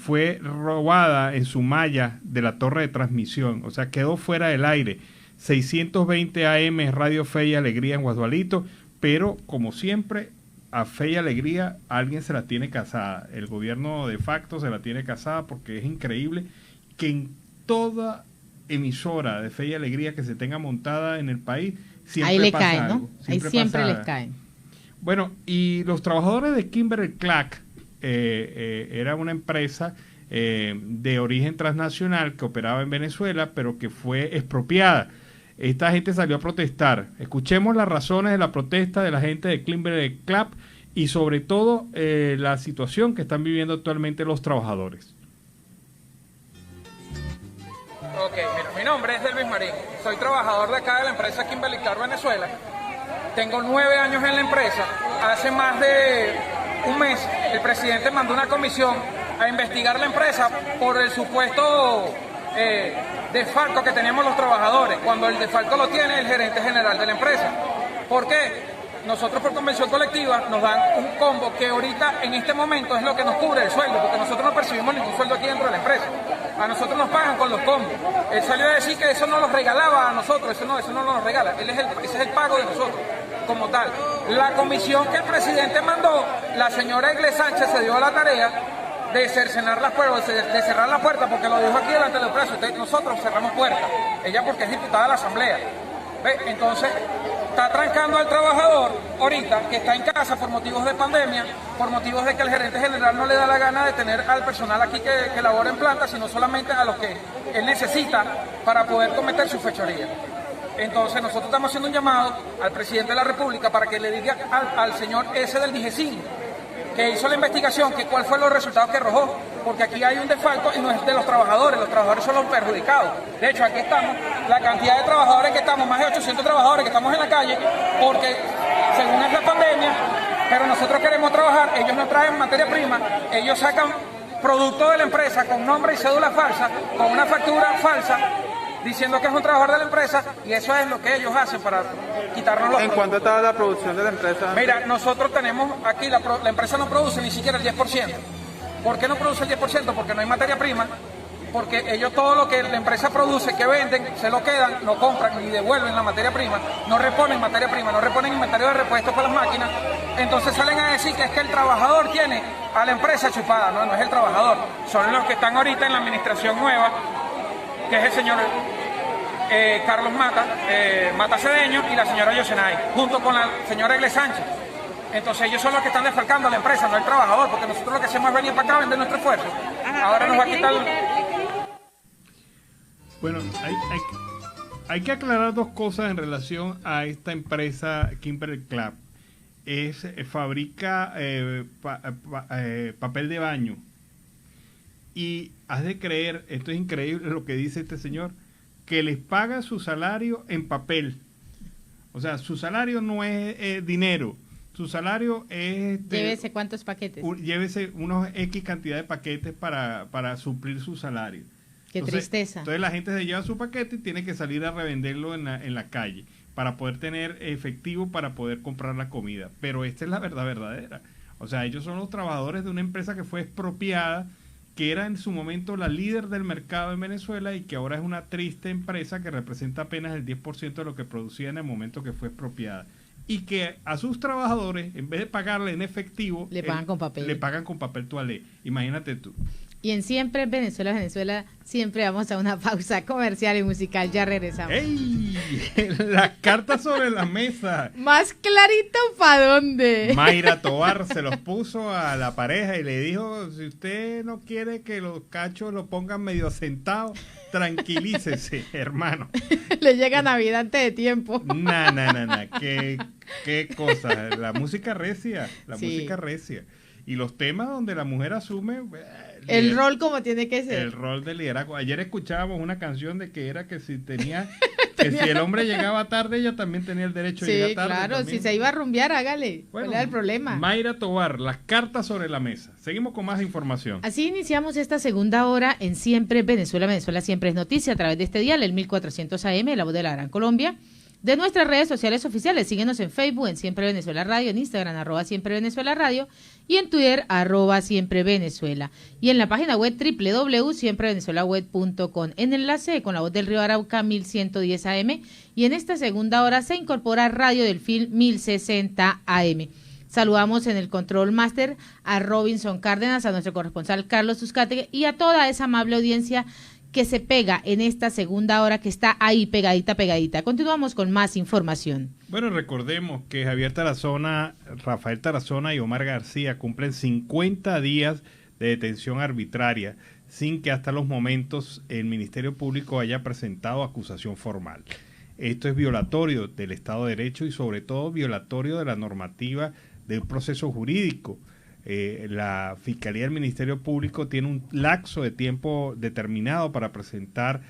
fue robada en su malla de la torre de transmisión, o sea, quedó fuera del aire. 620 AM Radio Fe y Alegría en Guasdualito, pero como siempre, a Fe y Alegría alguien se la tiene casada. El gobierno de facto se la tiene casada porque es increíble que en toda emisora de Fe y Alegría que se tenga montada en el país, siempre ahí le pasa caen, ¿no? algo, Ahí siempre pasa. les caen. Bueno, y los trabajadores de Kimberly-Clark era una empresa de origen transnacional que operaba en Venezuela, pero que fue expropiada. Esta gente salió a protestar. Escuchemos las razones de la protesta de la gente de Kimberly-Clark y sobre todo la situación que están viviendo actualmente los trabajadores. Ok, mira, mi nombre es Delvis Marín, soy trabajador de acá de la empresa Kimberly-Clark Venezuela. Tengo 9 años en la empresa. Hace más de un mes el presidente mandó una comisión a investigar la empresa por el supuesto desfalco que teníamos los trabajadores, cuando el desfalco lo tiene el gerente general de la empresa. ¿Por qué? Nosotros por convención colectiva nos dan un combo que ahorita en este momento es lo que nos cubre el sueldo, porque nosotros no percibimos ningún sueldo aquí dentro de la empresa. A nosotros nos pagan con los combos. Él salió a decir que eso no los regalaba a nosotros, eso no nos regala. Ese es el pago de nosotros, como tal. La comisión que el presidente mandó, la señora Egle Sánchez se dio a la tarea de cercenar las puertas, de cerrar la puerta, porque lo dijo aquí delante de los presos. Nosotros cerramos puertas. Ella porque es diputada de la Asamblea. ¿Ve? Entonces, está trancando al trabajador ahorita que está en casa por motivos de pandemia, por motivos de que el gerente general no le da la gana de tener al personal aquí que labora en planta, sino solamente a los que él necesita para poder cometer su fechoría. Entonces nosotros estamos haciendo un llamado al presidente de la República para que le diga al señor ese del DIGESIN, que hizo la investigación, que cuál fue los resultados que arrojó, porque aquí hay un desfalco y no es de los trabajadores son los perjudicados. De hecho, aquí estamos, la cantidad de trabajadores que estamos, más de 800 trabajadores que estamos en la calle, porque según es la pandemia, pero nosotros queremos trabajar, ellos nos traen materia prima, ellos sacan producto de la empresa con nombre y cédula falsa, con una factura falsa, diciendo que es un trabajador de la empresa, y eso es lo que ellos hacen para quitarnos los... ¿En cuánto está la producción de la empresa? Mira, nosotros tenemos aquí, la empresa no produce ni siquiera el 10%. ¿Por qué no produce el 10%? Porque no hay materia prima, porque ellos todo lo que la empresa produce, que venden, se lo quedan, no compran ni devuelven la materia prima, no reponen materia prima, no reponen inventario de repuestos para las máquinas, entonces salen a decir que es que el trabajador tiene a la empresa chupada. No, no es el trabajador, son los que están ahorita en la administración nueva, que es el señor Carlos Mata Cedeño y la señora Yosenay, junto con la señora Egle Sánchez. Entonces ellos son los que están defalcando a la empresa, no el trabajador, porque nosotros lo que hacemos es venir para acá a vender nuestro esfuerzo. Ahora nos va a quitar... Bueno, hay que aclarar dos cosas en relación a esta empresa Kimberly-Clark. Fabrica papel de baño. Y has de creer, esto es increíble lo que dice este señor, que les paga su salario en papel. O sea, su salario no es dinero. Su salario es... Llévese cuántos paquetes. Llévese unos X cantidad de paquetes para suplir su salario. Qué tristeza. Entonces la gente se lleva su paquete y tiene que salir a revenderlo en la calle para poder tener efectivo para poder comprar la comida. Pero esta es la verdad verdadera. O sea, ellos son los trabajadores de una empresa que fue expropiada, que era en su momento la líder del mercado en Venezuela y que ahora es una triste empresa que representa apenas el 10% de lo que producía en el momento que fue expropiada. Y que a sus trabajadores, en vez de pagarle en efectivo, le pagan con papel. Le pagan con papel toalé. Imagínate tú. Y en Siempre Venezuela, siempre vamos a una pausa comercial y musical. Ya regresamos. ¡Ey! Las cartas sobre la mesa. Más clarito para dónde. Mayra Tovar se los puso a la pareja y le dijo, si usted no quiere que los cachos lo pongan medio sentados, tranquilícese, hermano. Le llega Navidad antes de tiempo. No. Qué cosa. La música recia. Música recia. Y los temas donde la mujer asume... el rol como tiene que ser. El rol de liderazgo. Ayer escuchábamos una canción de que era que si tenía... que si el hombre llegaba tarde, ella también tenía el derecho a llegar tarde. Sí, claro. También. Si se iba a rumbear, hágale. Bueno, ¿cuál era el problema? Mayra Tovar, las cartas sobre la mesa. Seguimos con más información. Así iniciamos esta segunda hora en Siempre Venezuela. Venezuela siempre es noticia a través de este dial, el 1400 AM, La Voz de la Gran Colombia. De nuestras redes sociales oficiales, síguenos en Facebook, en Siempre Venezuela Radio, en Instagram, @Siempre Venezuela Radio, y en Twitter, @Siempre Venezuela. Y en la página web www.siemprevenezuelaweb.com. En enlace con La Voz del Río Arauca 1110 AM. Y en esta segunda hora se incorpora Radio del Film 1060 AM. Saludamos en el Control Master a Robinson Cárdenas, a nuestro corresponsal Carlos Uzcategui y a toda esa amable audiencia que se pega en esta segunda hora, que está ahí pegadita. Continuamos con más información. Bueno, recordemos que Javier Tarazona, Rafael Tarazona y Omar García cumplen 50 días de detención arbitraria sin que hasta los momentos el Ministerio Público haya presentado acusación formal. Esto es violatorio del Estado de Derecho y sobre todo violatorio de la normativa del proceso jurídico. La Fiscalía del Ministerio Público tiene un lapso de tiempo determinado para presentar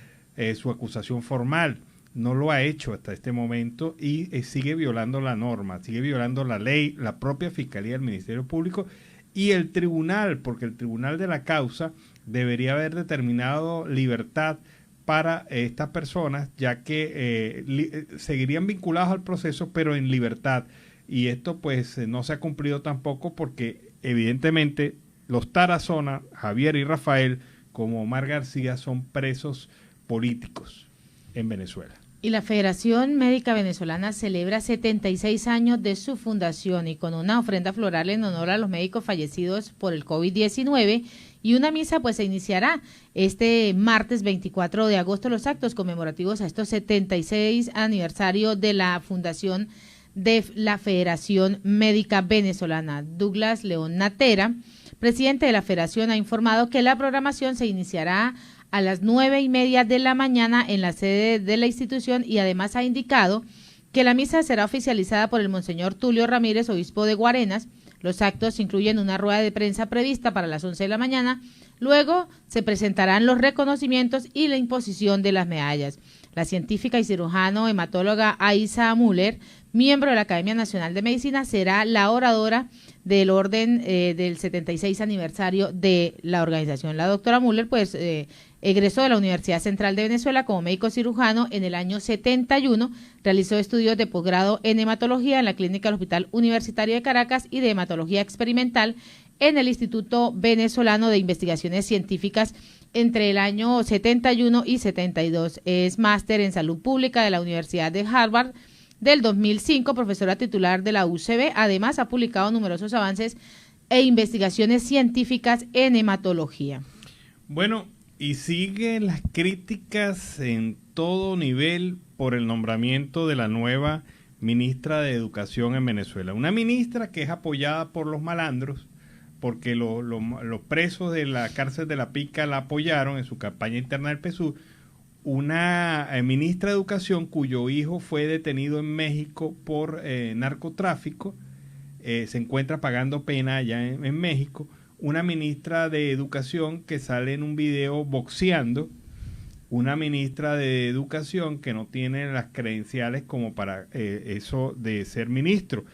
su acusación formal. No lo ha hecho hasta este momento y sigue violando la norma, sigue violando la ley, la propia Fiscalía del Ministerio Público y el tribunal, porque el tribunal de la causa debería haber determinado libertad para estas personas, ya que seguirían vinculados al proceso, pero en libertad. Y esto pues no se ha cumplido tampoco porque evidentemente los Tarazona, Javier y Rafael, como Omar García, son presos políticos en Venezuela. Y la Federación Médica Venezolana celebra 76 años de su fundación y con una ofrenda floral en honor a los médicos fallecidos por el COVID-19 y una misa pues se iniciará este martes 24 de agosto los actos conmemorativos a estos 76 aniversario de la fundación de la Federación Médica Venezolana. Douglas León Natera, presidente de la Federación, ha informado que la programación se iniciará a las 9:30 de la mañana en la sede de la institución y además ha indicado que la misa será oficializada por el Monseñor Tulio Ramírez, obispo de Guarenas. Los actos incluyen una rueda de prensa prevista para las 11 de la mañana. Luego se presentarán los reconocimientos y la imposición de las medallas. La científica y cirujano hematóloga Aisa Müller, miembro de la Academia Nacional de Medicina, será la oradora del orden del 76 aniversario de la organización. La doctora Müller, pues, egresó de la Universidad Central de Venezuela como médico cirujano en el año 71, realizó estudios de posgrado en hematología en la clínica del Hospital Universitario de Caracas y de hematología experimental en el Instituto Venezolano de Investigaciones Científicas entre el año 71 y 72. Es máster en Salud Pública de la Universidad de Harvard del 2005, profesora titular de la UCB. Además, ha publicado numerosos avances e investigaciones científicas en hematología. Bueno, y siguen las críticas en todo nivel por el nombramiento de la nueva ministra de Educación en Venezuela. Una ministra que es apoyada por los malandros, porque los presos de la cárcel de La Pica la apoyaron en su campaña interna del PSUV. Una ministra de Educación cuyo hijo fue detenido en México por narcotráfico, se encuentra pagando pena allá en México. Una ministra de Educación que sale en un video boxeando. Una ministra de Educación que no tiene las credenciales como para eso de ser ministro.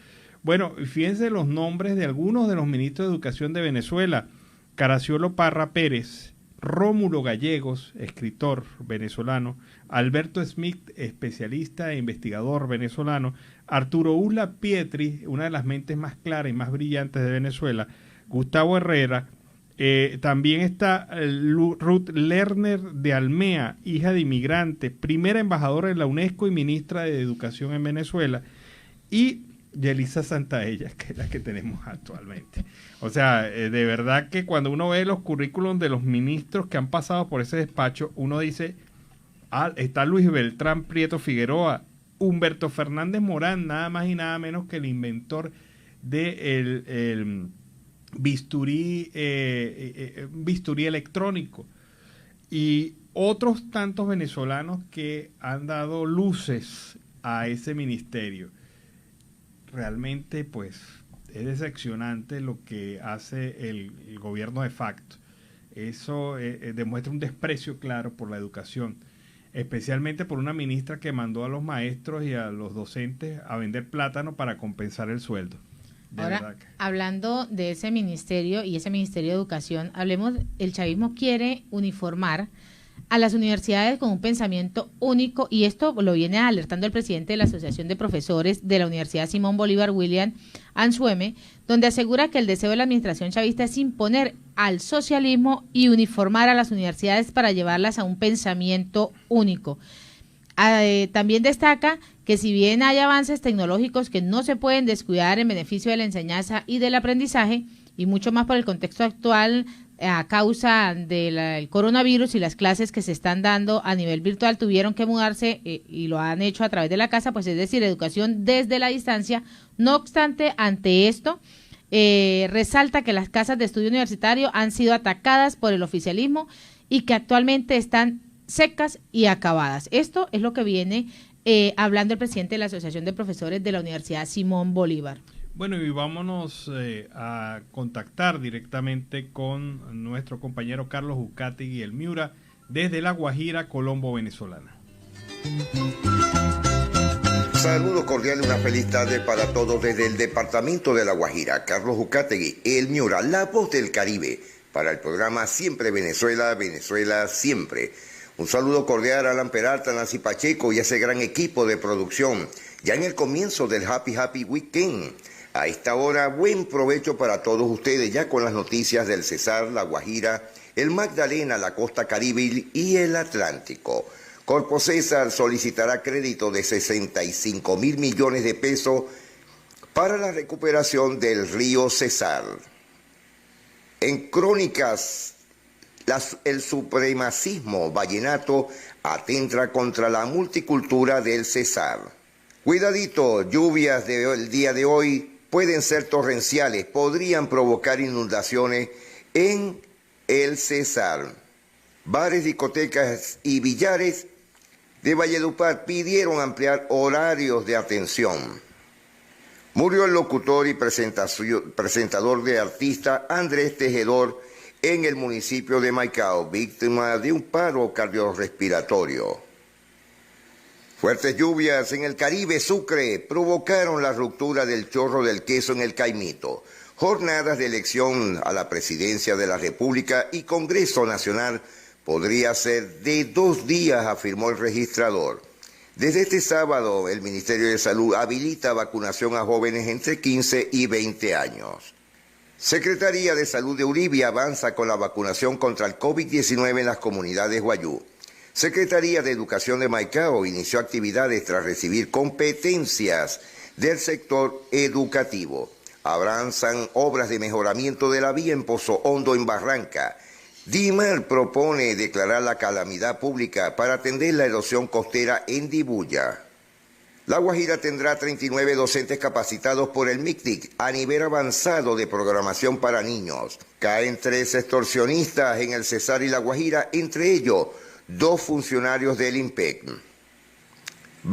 Bueno, fíjense los nombres de algunos de los ministros de Educación de Venezuela. Caraciolo Parra Pérez, Rómulo Gallegos, escritor venezolano, Alberto Smith, especialista e investigador venezolano, Arturo Usla Pietri, una de las mentes más claras y más brillantes de Venezuela, Gustavo Herrera, también está Ruth Lerner de Almea, hija de inmigrante, primera embajadora de la UNESCO y ministra de Educación en Venezuela, y Yelisa Santaella, que es la que tenemos actualmente. O sea, de verdad que cuando uno ve los currículums de los ministros que han pasado por ese despacho, uno dice, está Luis Beltrán Prieto Figueroa, Humberto Fernández Morán, nada más y nada menos que el inventor de bisturí electrónico, y otros tantos venezolanos que han dado luces a ese ministerio. Realmente pues es decepcionante lo que hace el gobierno de facto. Eso demuestra un desprecio claro por la educación, especialmente por una ministra que mandó a los maestros y a los docentes a vender plátano para compensar el sueldo. Ahora, hablando de ese ministerio y ese Ministerio de Educación, hablemos, el chavismo quiere uniformar a las universidades con un pensamiento único, y esto lo viene alertando el presidente de la Asociación de Profesores de la Universidad Simón Bolívar, William Anzueme, donde asegura que el deseo de la administración chavista es imponer al socialismo y uniformar a las universidades para llevarlas a un pensamiento único. También destaca que si bien hay avances tecnológicos que no se pueden descuidar en beneficio de la enseñanza y del aprendizaje, y mucho más por el contexto actual a causa del coronavirus y las clases que se están dando a nivel virtual, tuvieron que mudarse y lo han hecho a través de la casa, pues es decir, educación desde la distancia. No obstante, ante esto, resalta que las casas de estudio universitario han sido atacadas por el oficialismo y que actualmente están secas y acabadas. Esto es lo que viene hablando el presidente de la Asociación de Profesores de la Universidad Simón Bolívar. Bueno, y vámonos a contactar directamente con nuestro compañero Carlos Uzcategui, el Miura, desde La Guajira, Colombo, venezolana. Saludos cordiales, una feliz tarde para todos desde el departamento de La Guajira. Carlos Uzcategui, el Miura, la voz del Caribe, para el programa Siempre Venezuela, Venezuela Siempre. Un saludo cordial a Alan Peralta, Nancy Pacheco y a ese gran equipo de producción, ya en el comienzo del Happy Weekend. A esta hora, buen provecho para todos ustedes, ya con las noticias del Cesar, La Guajira, el Magdalena, la costa Caribe y el Atlántico. Corpo Cesar solicitará crédito de 65.000 millones de pesos para la recuperación del río Cesar. En crónicas, el supremacismo vallenato atenta contra la multicultura del Cesar. Cuidadito, lluvias del día de hoy pueden ser torrenciales, podrían provocar inundaciones en el Cesar. Bares, discotecas y billares de Valledupar pidieron ampliar horarios de atención. Murió el locutor y presentador de artista Andrés Tejedor en el municipio de Maicao, víctima de un paro cardiorrespiratorio. Fuertes lluvias en el Caribe Sucre provocaron la ruptura del chorro del queso en el Caimito. Jornadas de elección a la presidencia de la República y Congreso Nacional podría ser de 2 días, afirmó el registrador. Desde este sábado, el Ministerio de Salud habilita vacunación a jóvenes entre 15 y 20 años. Secretaría de Salud de Uribia avanza con la vacunación contra el COVID-19 en las comunidades Guayú. Secretaría de Educación de Maicao inició actividades tras recibir competencias del sector educativo. Avanzan obras de mejoramiento de la vía en Pozo Hondo en Barranca. DIMAR propone declarar la calamidad pública para atender la erosión costera en Dibuya. La Guajira tendrá 39 docentes capacitados por el MICTIC a nivel avanzado de programación para niños. Caen 3 extorsionistas en el Cesar y La Guajira, entre ellos 2 funcionarios del IMPEC.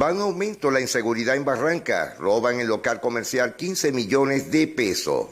Va en aumento la inseguridad en Barranca. Roban en local comercial 15 millones de pesos.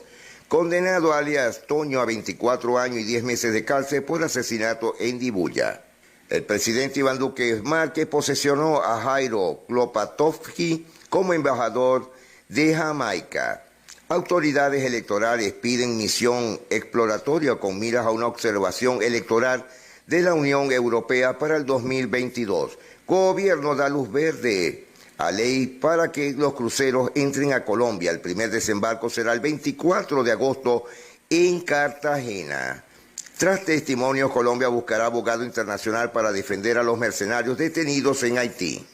Condenado alias Toño a 24 años y 10 meses de cárcel por asesinato en Dibuya. El presidente Iván Duque Márquez posesionó a Jairo Klopatovsky como embajador de Jamaica. Autoridades electorales piden misión exploratoria con miras a una observación electoral de la Unión Europea para el 2022. Gobierno da luz verde a ley para que los cruceros entren a Colombia. El primer desembarco será el 24 de agosto en Cartagena. Tras testimonios, Colombia buscará abogado internacional para defender a los mercenarios detenidos en Haití.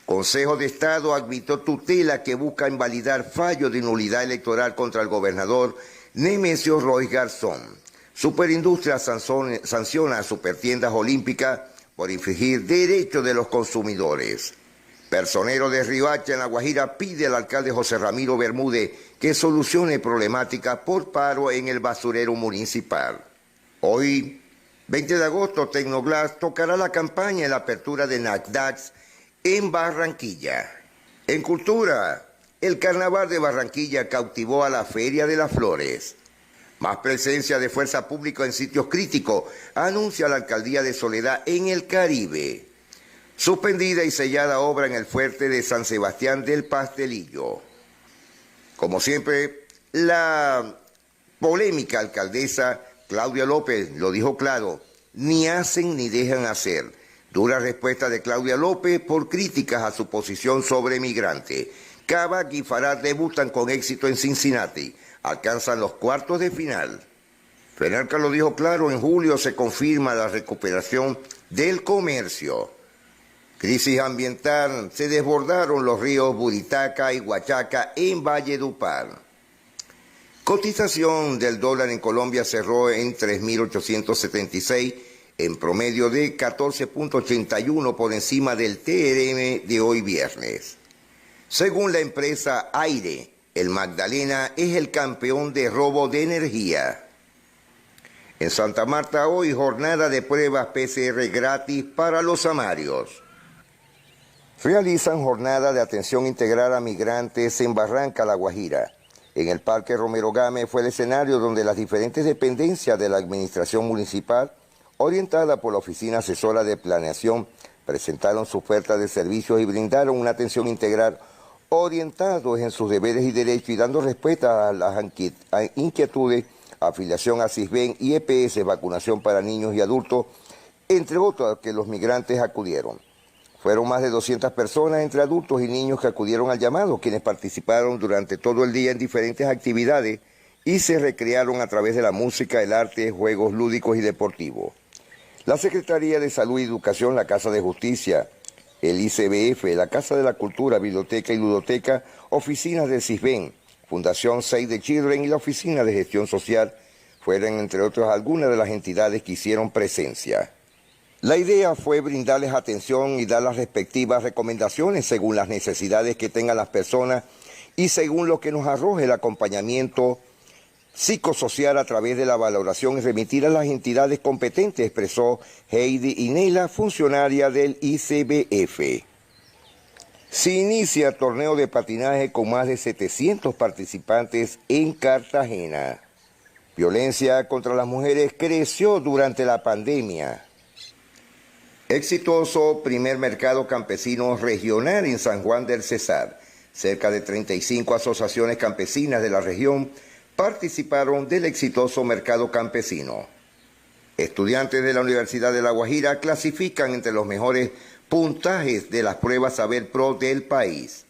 Consejo de Estado admitió tutela que busca invalidar fallo de nulidad electoral contra el gobernador Nemesio Roy Garzón. Superindustria sanciona a Supertiendas Olímpicas por infringir derechos de los consumidores. Personero de Riohacha en La Guajira pide al alcalde José Ramiro Bermúdez que solucione problemática por paro en el basurero municipal. Hoy, 20 de agosto, Tecnoglass tocará la campaña en la apertura de NACDAX en Barranquilla. En cultura, el Carnaval de Barranquilla cautivó a la Feria de las Flores. Más presencia de fuerza pública en sitios críticos, anuncia la Alcaldía de Soledad en el Caribe. Suspendida y sellada obra en el fuerte de San Sebastián del Pastelillo. Como siempre, la polémica alcaldesa Claudia López lo dijo claro: ni hacen ni dejan hacer. Dura respuesta de Claudia López por críticas a su posición sobre migrantes. Kavak y Farad debutan con éxito en Cincinnati. Alcanzan los cuartos de final. Fenalca lo dijo claro: en julio se confirma la recuperación del comercio. Crisis ambiental: se desbordaron los ríos Buritaca y Huachaca en Valledupar. Cotización del dólar en Colombia cerró en 3.876, en promedio de 14.81 por encima del TRM de hoy viernes. Según la empresa Aire, el Magdalena es el campeón de robo de energía. En Santa Marta hoy jornada de pruebas PCR gratis para los amarios. Realizan jornada de atención integral a migrantes en Barranca, La Guajira. En el Parque Romero Gámez fue el escenario donde las diferentes dependencias de la administración municipal, orientada por la Oficina Asesora de Planeación, presentaron su oferta de servicios y brindaron una atención integral orientados en sus deberes y derechos y dando respuesta a las inquietudes, afiliación a CISBEN y EPS, vacunación para niños y adultos, entre otros que los migrantes acudieron. Fueron más de 200 personas entre adultos y niños que acudieron al llamado, quienes participaron durante todo el día en diferentes actividades y se recrearon a través de la música, el arte, juegos lúdicos y deportivos. La Secretaría de Salud y Educación, la Casa de Justicia, el ICBF, la Casa de la Cultura, Biblioteca y Ludoteca, oficinas del CISBEN, Fundación Save the Children y la Oficina de Gestión Social, fueron entre otras algunas de las entidades que hicieron presencia. La idea fue brindarles atención y dar las respectivas recomendaciones según las necesidades que tengan las personas y según lo que nos arroje el acompañamiento psicosocial a través de la valoración y remitir a las entidades competentes, expresó Heidi Inela, funcionaria del ICBF. Se inicia torneo de patinaje con más de 700 participantes en Cartagena. Violencia contra las mujeres creció durante la pandemia. Exitoso primer mercado campesino regional en San Juan del Cesar. Cerca de 35 asociaciones campesinas de la región participaron del exitoso mercado campesino. Estudiantes de la Universidad de La Guajira clasifican entre los mejores puntajes de las pruebas Saber Pro del país.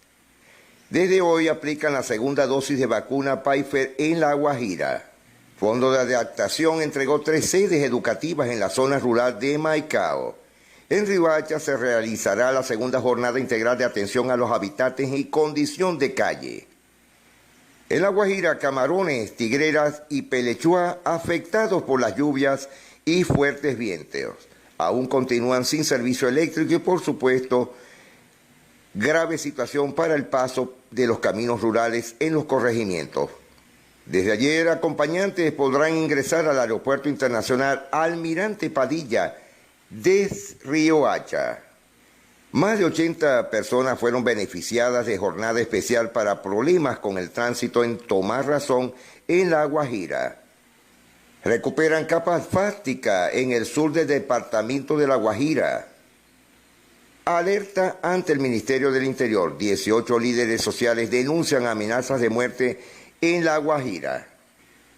Desde hoy aplican la segunda dosis de vacuna Pfizer en La Guajira. Fondo de Adaptación entregó 3 sedes educativas en la zona rural de Maicao. En Riohacha se realizará la segunda jornada integral de atención a los habitantes en condición de calle. En La Guajira, Camarones, Tigreras y Pelechua, afectados por las lluvias y fuertes vientos, aún continúan sin servicio eléctrico y, por supuesto, grave situación para el paso de los caminos rurales en los corregimientos. Desde ayer, acompañantes podrán ingresar al Aeropuerto Internacional Almirante Padilla de Riohacha. Más de 80 personas fueron beneficiadas de jornada especial para problemas con el tránsito en Tomar Razón, en La Guajira. Recuperan capa asfáltica en el sur del departamento de La Guajira. Alerta ante el Ministerio del Interior. 18 líderes sociales denuncian amenazas de muerte en La Guajira.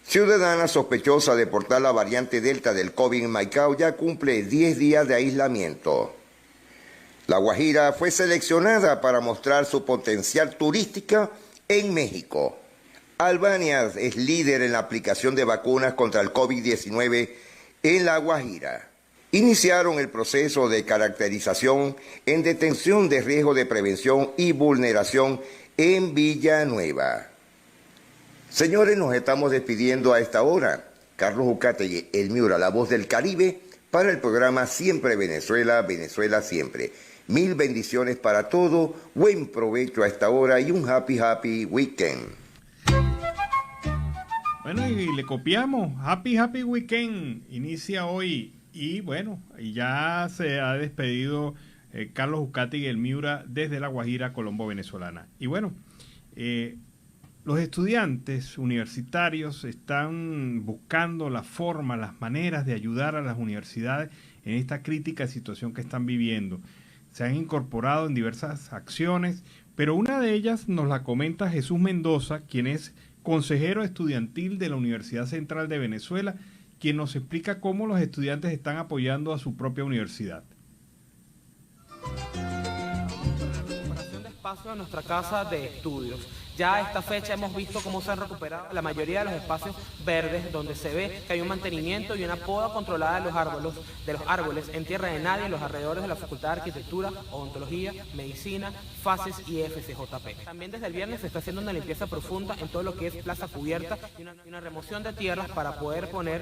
Ciudadana sospechosa de portar la variante Delta del COVID en Maicao ya cumple 10 días de aislamiento. La Guajira fue seleccionada para mostrar su potencial turística en México. Albania es líder en la aplicación de vacunas contra el COVID-19 en La Guajira. Iniciaron el proceso de caracterización en detención de riesgo de prevención y vulneración en Villanueva. Señores, nos estamos despidiendo a esta hora. Carlos Ucategui, el Miura, la voz del Caribe, para el programa Siempre Venezuela, Venezuela Siempre. 1000 bendiciones para todos, buen provecho a esta hora y un happy weekend. Bueno, y le copiamos, happy weekend, inicia hoy y bueno, ya se ha despedido Carlos Ucategui, el Miura, desde La Guajira, Colombo, venezolana. Y bueno, los estudiantes universitarios están buscando la forma, las maneras de ayudar a las universidades en esta crítica situación que están viviendo. Se han incorporado en diversas acciones, pero una de ellas nos la comenta Jesús Mendoza, quien es consejero estudiantil de la Universidad Central de Venezuela, quien nos explica cómo los estudiantes están apoyando a su propia universidad. La recuperación de espacio en nuestra casa de estudios. Ya a esta fecha hemos visto cómo se han recuperado la mayoría de los espacios verdes, donde se ve que hay un mantenimiento y una poda controlada de los árboles en tierra de nadie en los alrededores de la Facultad de Arquitectura, Odontología, Medicina, FACES y FCJP. También desde el viernes se está haciendo una limpieza profunda en todo lo que es plaza cubierta y una remoción de tierras para poder poner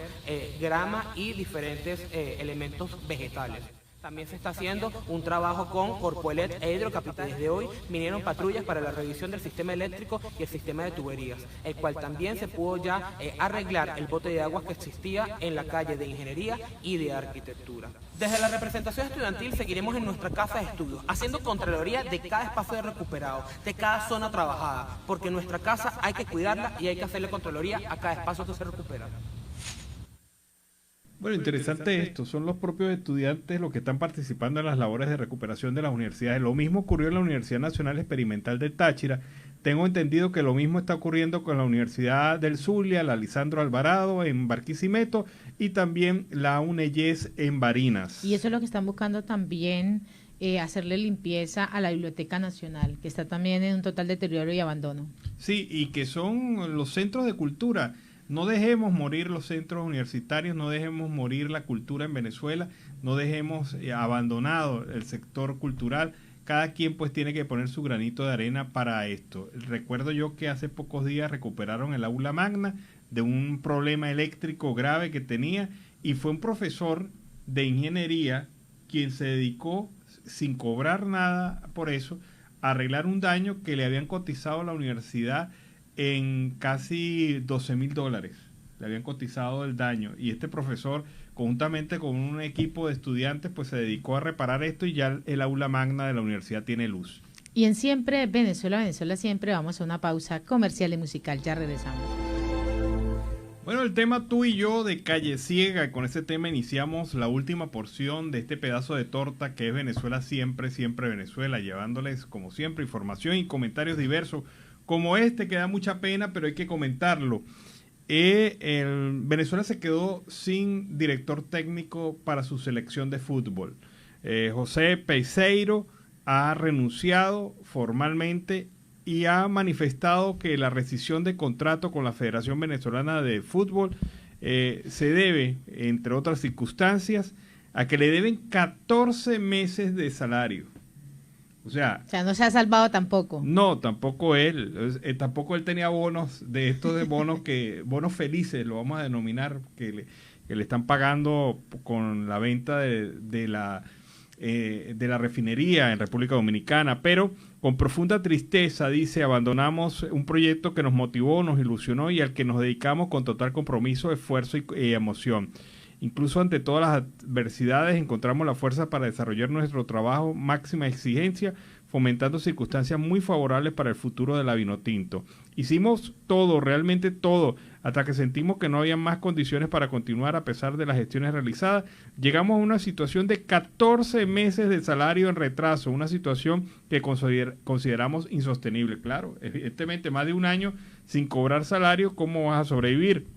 grama y diferentes elementos vegetales. También se está haciendo un trabajo con Corpoelet e Hidrocapital. Desde hoy vinieron patrullas para la revisión del sistema eléctrico y el sistema de tuberías, el cual también se pudo ya arreglar el bote de aguas que existía en la calle de Ingeniería y de Arquitectura. Desde la representación estudiantil seguiremos en nuestra casa de estudios, haciendo contraloría de cada espacio recuperado, de cada zona trabajada, porque nuestra casa hay que cuidarla y hay que hacerle contraloría a cada espacio que se recupera. Bueno, interesante esto, son los propios estudiantes los que están participando en las labores de recuperación de las universidades. Lo mismo ocurrió en la Universidad Nacional Experimental de Táchira. Tengo entendido que lo mismo está ocurriendo con la Universidad del Zulia, la Lisandro Alvarado en Barquisimeto y también la UNEYES en Barinas. Y eso es lo que están buscando también, hacerle limpieza a la Biblioteca Nacional, que está también en un total deterioro y abandono. Sí, y que son los centros de cultura. No dejemos morir los centros universitarios, no dejemos morir la cultura en Venezuela, no dejemos abandonado el sector cultural. Cada quien pues tiene que poner su granito de arena para esto. Recuerdo yo que hace pocos días recuperaron el aula magna de un problema eléctrico grave que tenía y fue un profesor de ingeniería quien se dedicó sin cobrar nada por eso a arreglar un daño que le habían cotizado a la universidad en casi $12,000. Le habían cotizado el daño y este profesor, conjuntamente con un equipo de estudiantes, pues se dedicó a reparar esto y ya el aula magna de la universidad tiene luz. Y en Siempre Venezuela, Venezuela Siempre, vamos a una pausa comercial y musical. Ya regresamos. Bueno, el tema Tú y Yo de Calle Ciega, con ese tema iniciamos la última porción de este pedazo de torta que es Venezuela Siempre, Siempre Venezuela, llevándoles como siempre información y comentarios diversos como este, que da mucha pena, pero hay que comentarlo. Venezuela se quedó sin director técnico para su selección de fútbol. José Peseiro ha renunciado formalmente y ha manifestado que la rescisión de contrato con la Federación Venezolana de Fútbol se debe, entre otras circunstancias, a que le deben 14 meses de salario. O sea, no se ha salvado tampoco. No, tampoco él. Tampoco él tenía bonos de estos de bonos bonos felices, lo vamos a denominar, que le están pagando con la venta de la refinería en República Dominicana, pero con profunda tristeza, dice, abandonamos un proyecto que nos motivó, nos ilusionó y al que nos dedicamos con total compromiso, esfuerzo y emoción. Incluso ante todas las adversidades encontramos la fuerza para desarrollar nuestro trabajo, máxima exigencia, fomentando circunstancias muy favorables para el futuro de la Vinotinto. Hicimos todo, realmente todo, hasta que sentimos que no había más condiciones para continuar a pesar de las gestiones realizadas. Llegamos a una situación de 14 meses de salario en retraso, una situación que consideramos insostenible. Claro, evidentemente más de un año sin cobrar salario, ¿cómo vas a sobrevivir?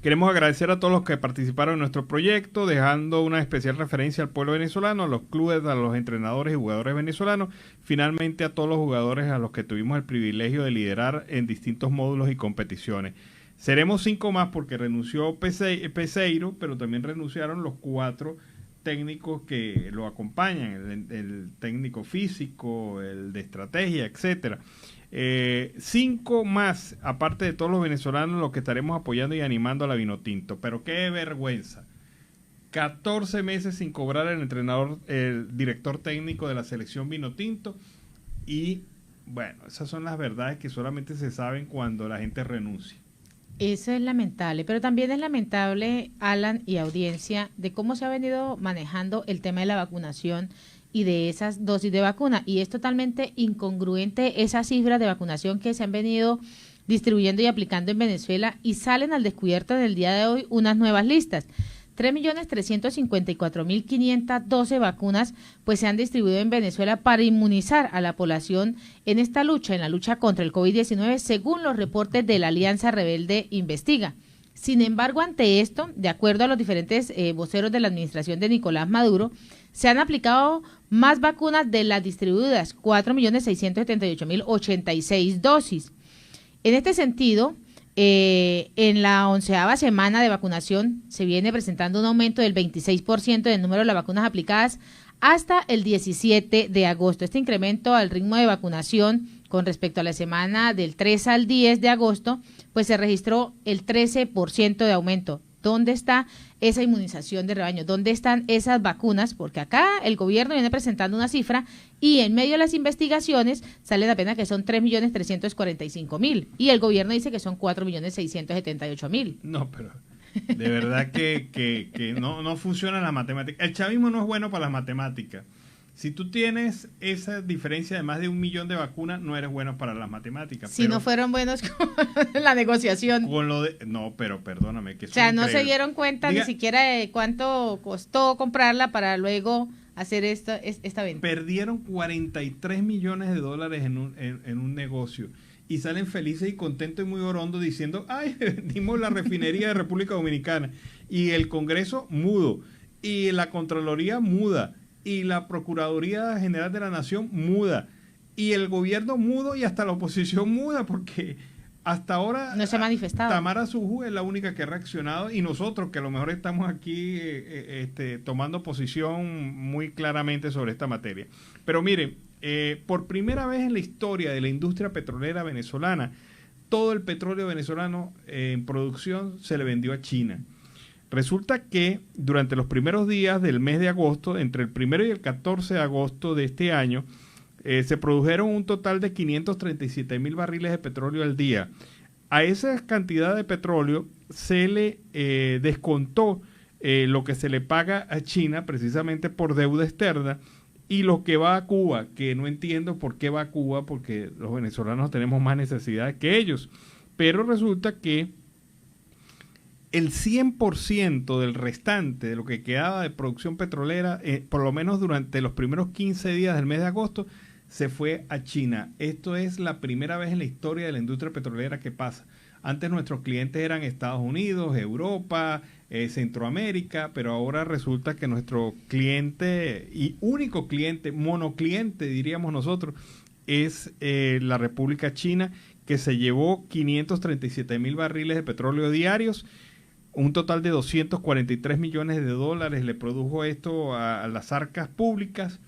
Queremos agradecer a todos los que participaron en nuestro proyecto, dejando una especial referencia al pueblo venezolano, a los clubes, a los entrenadores y jugadores venezolanos, finalmente a todos los jugadores a los que tuvimos el privilegio de liderar en distintos módulos y competiciones. Seremos 5 más porque renunció Peseiro, pero también renunciaron los 4 técnicos que lo acompañan, el técnico físico, el de estrategia, etcétera. 5 más, aparte de todos los venezolanos, los que estaremos apoyando y animando a la Vinotinto. Pero qué vergüenza. 14 meses sin cobrar el director técnico de la selección Vinotinto. Y bueno, esas son las verdades que solamente se saben cuando la gente renuncia. Eso es lamentable, pero también es lamentable, Alan y audiencia, de cómo se ha venido manejando el tema de la vacunación y de esas dosis de vacuna. Y es totalmente incongruente esas cifras de vacunación que se han venido distribuyendo y aplicando en Venezuela y salen al descubierto en el día de hoy unas nuevas listas. 3.354.512 vacunas pues se han distribuido en Venezuela para inmunizar a la población en esta lucha, en la lucha contra el COVID-19, según los reportes de la Alianza Rebelde Investiga. Sin embargo, ante esto, de acuerdo a los diferentes voceros de la administración de Nicolás Maduro, se han aplicado más vacunas de las distribuidas, 4.678.086 dosis. En este sentido, en la 11ª semana de vacunación se viene presentando un aumento del 26% del número de las vacunas aplicadas hasta el 17 de agosto. Este incremento al ritmo de vacunación con respecto a la semana del 3 al 10 de agosto, pues se registró el 13% de aumento. ¿Dónde está esa inmunización de rebaño? ¿Dónde están esas vacunas? Porque acá el gobierno viene presentando una cifra y en medio de las investigaciones sale la pena que son 3.345.000 y el gobierno dice que son 4.678.000. No, pero de verdad que no funciona la matemática. El chavismo no es bueno para las matemáticas. Si tú tienes esa diferencia de más de 1 millón de vacunas, no eres bueno para las matemáticas. Si no fueron buenos con la negociación. No, pero perdóname. Que o sea, no se dieron cuenta ni siquiera de cuánto costó comprarla para luego hacer esta venta. Perdieron 43 millones de dólares en un negocio. Y salen felices y contentos y muy orondos diciendo, ay, vendimos la refinería de República Dominicana. Y el Congreso mudo. Y la Contraloría muda. Y la Procuraduría General de la Nación muda, y el gobierno mudo y hasta la oposición muda, porque hasta ahora no se ha manifestado. Tamara Suju es la única que ha reaccionado y nosotros que a lo mejor estamos aquí tomando posición muy claramente sobre esta materia. Pero miren, por primera vez en la historia de la industria petrolera venezolana, todo el petróleo venezolano en producción se le vendió a China. Resulta que durante los primeros días del mes de agosto, entre el 1 y el 14 de agosto de este año, se produjeron un total de 537.000 barriles de petróleo al día. A esa cantidad de petróleo se le descontó lo que se le paga a China precisamente por deuda externa y lo que va a Cuba, que no entiendo por qué va a Cuba, porque los venezolanos tenemos más necesidades que ellos. Pero resulta que el 100% del restante de lo que quedaba de producción petrolera, por lo menos durante los primeros 15 días del mes de agosto, se fue a China. Esto es la primera vez en la historia de la industria petrolera que pasa. Antes nuestros clientes eran Estados Unidos, Europa, Centroamérica, pero ahora resulta que nuestro cliente y único cliente, monocliente diríamos nosotros, es la República China, que se llevó 537,000 barriles de petróleo diarios, un total de 243 millones de dólares le produjo esto a las arcas públicas,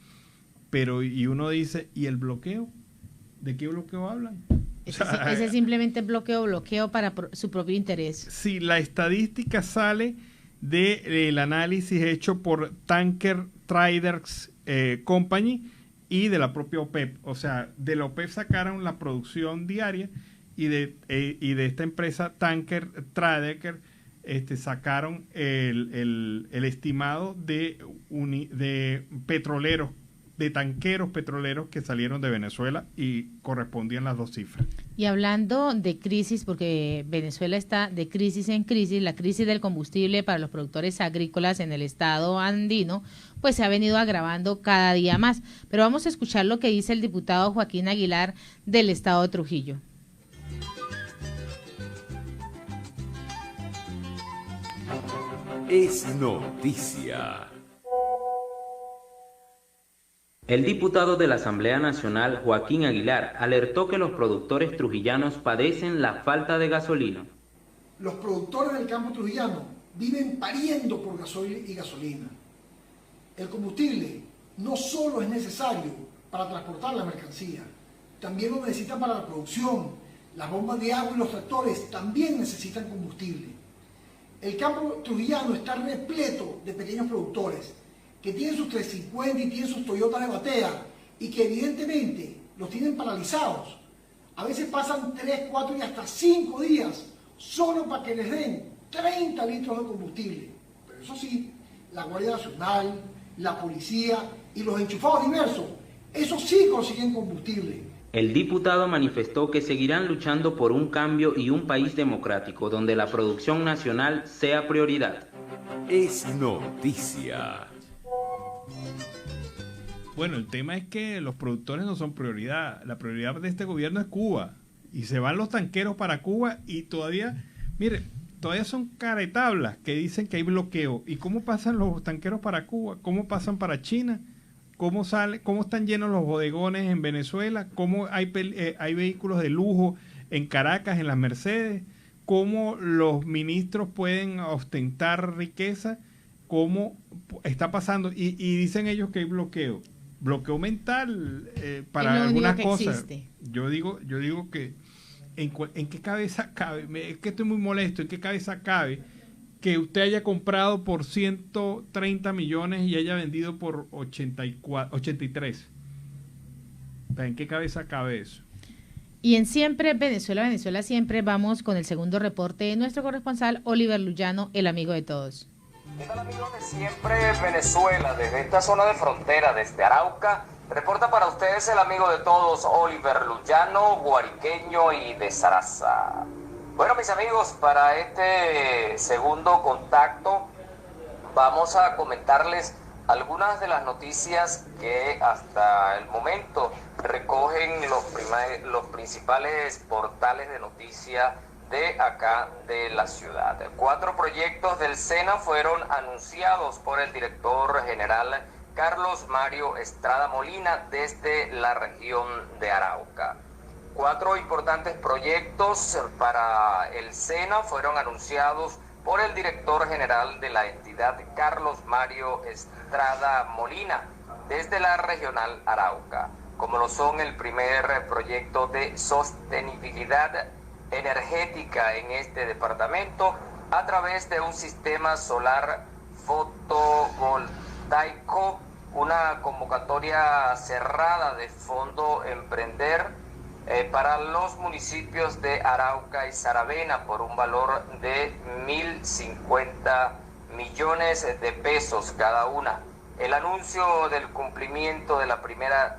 pero y uno dice, ¿y el bloqueo? ¿De qué bloqueo hablan? Ese es simplemente bloqueo para su propio interés. Sí, la estadística sale del análisis hecho por Tanker Traders Company y de la propia OPEP. O sea, de la OPEP sacaron la producción diaria y de esta empresa Tanker Traders sacaron el estimado de petroleros, de tanqueros petroleros que salieron de Venezuela y correspondían las dos cifras. Y hablando de crisis, porque Venezuela está de crisis en crisis, la crisis del combustible para los productores agrícolas en el estado andino, pues se ha venido agravando cada día más. Pero vamos a escuchar lo que dice el diputado Joaquín Aguilar del estado de Trujillo. Es noticia. El diputado de la Asamblea Nacional, Joaquín Aguilar, alertó que los productores trujillanos padecen la falta de gasolina. Los productores del campo trujillano viven pariendo por gasoil y gasolina. El combustible no solo es necesario para transportar la mercancía, también lo necesitan para la producción. Las bombas de agua y los tractores también necesitan combustible. El campo trujillano está repleto de pequeños productores que tienen sus 350 y tienen sus Toyotas de batea y que evidentemente los tienen paralizados. A veces pasan 3, 4 y hasta 5 días solo para que les den 30 litros de combustible. Pero eso sí, la Guardia Nacional, la policía y los enchufados diversos, esos sí consiguen combustible. El diputado manifestó que seguirán luchando por un cambio y un país democrático donde la producción nacional sea prioridad. Es noticia. Bueno, el tema es que los productores no son prioridad. La prioridad de este gobierno es Cuba. Y se van los tanqueros para Cuba y todavía, mire, todavía son caretablas que dicen que hay bloqueo. ¿Y cómo pasan los tanqueros para Cuba? ¿Cómo pasan para China? ¿Cómo están llenos los bodegones en Venezuela? ¿Cómo hay vehículos de lujo en Caracas, en las Mercedes? ¿Cómo los ministros pueden ostentar riqueza? ¿Cómo está pasando? Y dicen ellos que hay bloqueo mental para algunas cosas. Yo digo que ¿en qué cabeza cabe? Es que estoy muy molesto. ¿En qué cabeza cabe que usted haya comprado por 130 millones y haya vendido por 83? ¿En qué cabeza cabe eso? Y en Siempre Venezuela Siempre vamos con el segundo reporte de nuestro corresponsal Oliver Luyano, el amigo de todos. ¿Qué tal, amigos de Siempre Venezuela? Desde esta zona de frontera, desde Arauca, reporta para ustedes el amigo de todos, Oliver Luyano, guariqueño y de Saraza. Bueno, mis amigos, para este segundo contacto vamos a comentarles algunas de las noticias que hasta el momento recogen los principales portales de noticias de acá de la ciudad. 4 proyectos del SENA fueron anunciados por el director general Carlos Mario Estrada Molina desde la región de Arauca. 4 importantes proyectos para el SENA fueron anunciados por el director general de la entidad Carlos Mario Estrada Molina desde la regional Arauca, como lo son el primer proyecto de sostenibilidad energética en este departamento a través de un sistema solar fotovoltaico, una convocatoria cerrada de Fondo Emprender para los municipios de Arauca y Saravena por un valor de 1.050 millones de pesos cada una. El anuncio del cumplimiento de la primera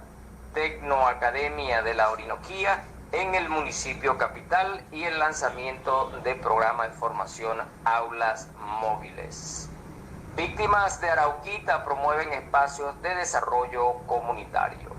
Tecnoacademia de la Orinoquía en el municipio capital y el lanzamiento del programa de formación Aulas Móviles. Víctimas de Arauquita promueven espacios de desarrollo comunitario.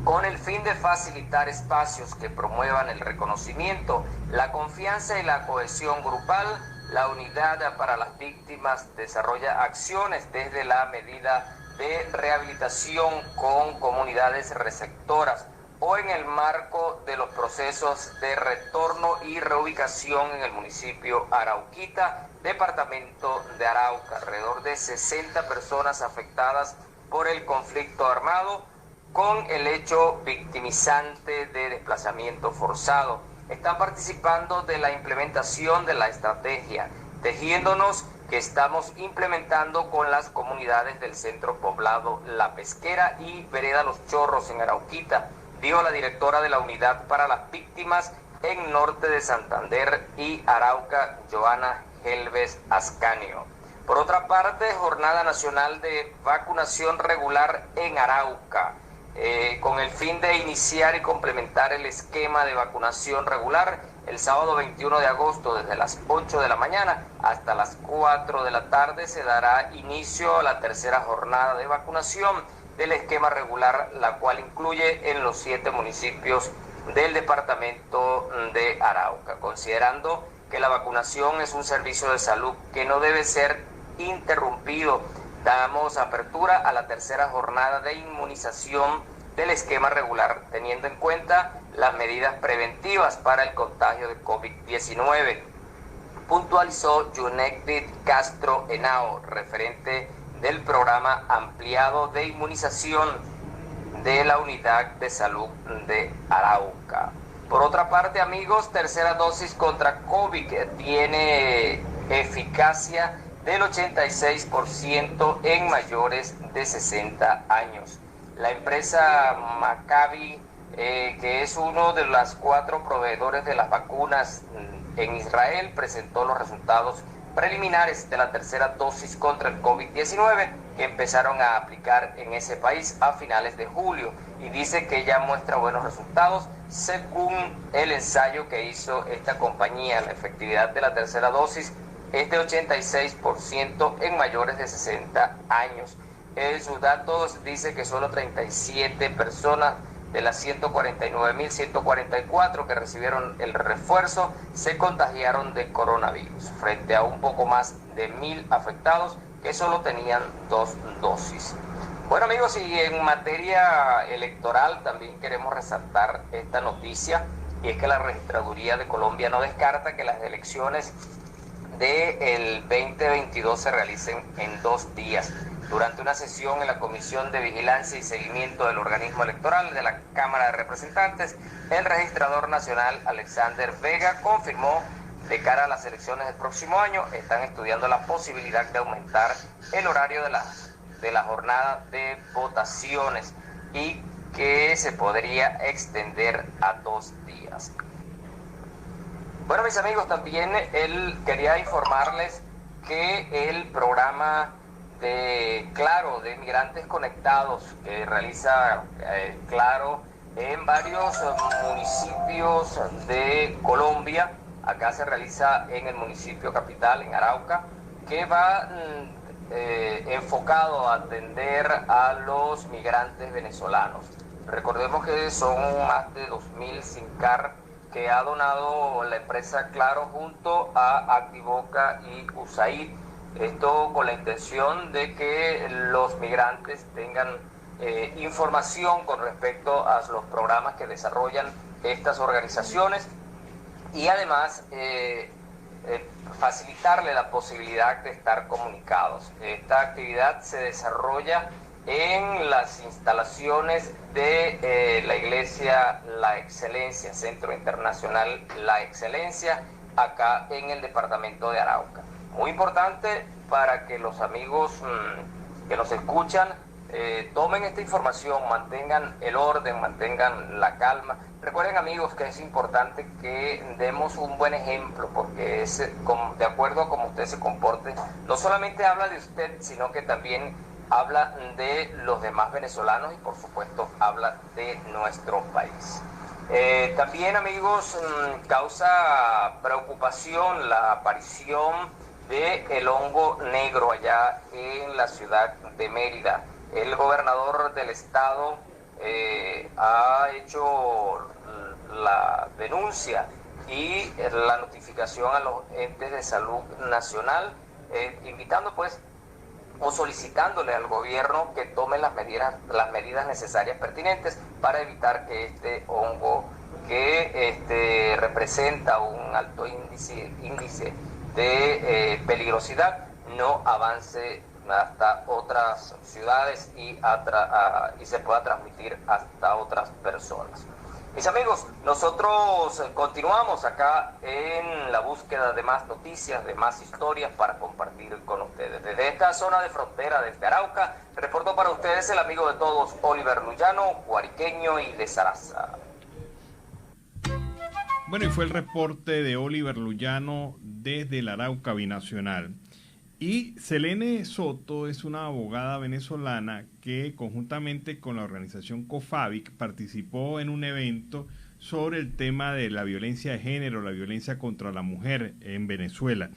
Con el fin de facilitar espacios que promuevan el reconocimiento, la confianza y la cohesión grupal, la Unidad para las Víctimas desarrolla acciones desde la medida de rehabilitación con comunidades receptoras, o en el marco de los procesos de retorno y reubicación en el municipio Arauquita, departamento de Arauca. Alrededor de 60 personas afectadas por el conflicto armado, con el hecho victimizante de desplazamiento forzado. Están participando de la implementación de la estrategia Tejiéndonos, que estamos implementando con las comunidades del centro poblado La Pesquera y Vereda Los Chorros en Arauquita, dijo la directora de la Unidad para las Víctimas en Norte de Santander y Arauca, Joana Helves Ascanio. Por otra parte, Jornada Nacional de Vacunación Regular en Arauca, con el fin de iniciar y complementar el esquema de vacunación regular. El sábado 21 de agosto, desde las 8 de la mañana hasta las 4 de la tarde, se dará inicio a la tercera jornada de vacunación del esquema regular, la cual incluye en los 7 municipios del departamento de Arauca. Considerando que la vacunación es un servicio de salud que no debe ser interrumpido, damos apertura a la tercera jornada de inmunización del esquema regular, teniendo en cuenta las medidas preventivas para el contagio de COVID-19, puntualizó Yunekdit Castro Henao, referente del programa ampliado de inmunización de la Unidad de Salud de Arauca. Por otra parte, amigos, tercera dosis contra COVID tiene eficacia del 86% en mayores de 60 años. La empresa Maccabi, que es uno de los 4 proveedores de las vacunas en Israel, presentó los resultados preliminares de la tercera dosis contra el COVID-19 que empezaron a aplicar en ese país a finales de julio, y dice que ya muestra buenos resultados según el ensayo que hizo esta compañía. La efectividad de la tercera dosis es de 86% en mayores de 60 años. En sus datos dice que solo 37 personas de las 149.144 que recibieron el refuerzo se contagiaron de coronavirus, frente a un poco más de 1.000 afectados que solo tenían 2 dosis. Bueno, amigos, y en materia electoral también queremos resaltar esta noticia, y es que la Registraduría de Colombia no descarta que las elecciones del 2022 se realicen en 2 días. Durante una sesión en la Comisión de Vigilancia y Seguimiento del Organismo Electoral de la Cámara de Representantes, el registrador nacional Alexander Vega confirmó de cara a las elecciones del próximo año están estudiando la posibilidad de aumentar el horario de la jornada de votaciones y que se podría extender a 2 días. Bueno, mis amigos, también él quería informarles que el programa de Claro, de Migrantes Conectados, que realiza Claro en varios municipios de Colombia, acá se realiza en el municipio capital, en Arauca, que va enfocado a atender a los migrantes venezolanos. Recordemos que son más de 2.000 SIM card que ha donado la empresa Claro junto a Activoca y USAID. Esto con la intención de que los migrantes tengan información con respecto a los programas que desarrollan estas organizaciones y además facilitarle la posibilidad de estar comunicados. Esta actividad se desarrolla en las instalaciones de la Iglesia La Excelencia, Centro Internacional La Excelencia, acá en el departamento de Arauca. Muy importante para que los amigos que nos escuchan tomen esta información, mantengan el orden, mantengan la calma. Recuerden, amigos, que es importante que demos un buen ejemplo, porque de acuerdo a cómo usted se comporte, no solamente habla de usted, sino que también habla de los demás venezolanos y, por supuesto, habla de nuestro país. También, amigos, causa preocupación la aparición del hongo negro allá en la ciudad de Mérida. El gobernador del estado ha hecho la denuncia y la notificación a los entes de salud nacional, invitando pues o solicitándole al gobierno que tome las medidas necesarias pertinentes para evitar que este hongo, que representa un alto índice de peligrosidad, no avance hasta otras ciudades y se pueda transmitir hasta otras personas. Mis amigos, nosotros continuamos acá en la búsqueda de más noticias, de más historias para compartir con ustedes. Desde esta zona de frontera, desde Arauca, reportó para ustedes el amigo de todos, Oliver Luyano, guariqueño y de Zaraza. Bueno, y fue el reporte de Oliver Luyano desde el Arauca Binacional. Y Selene Soto es una abogada venezolana que conjuntamente con la organización COFAVIC participó en un evento sobre el tema de la violencia de género, la violencia contra la mujer en Venezuela.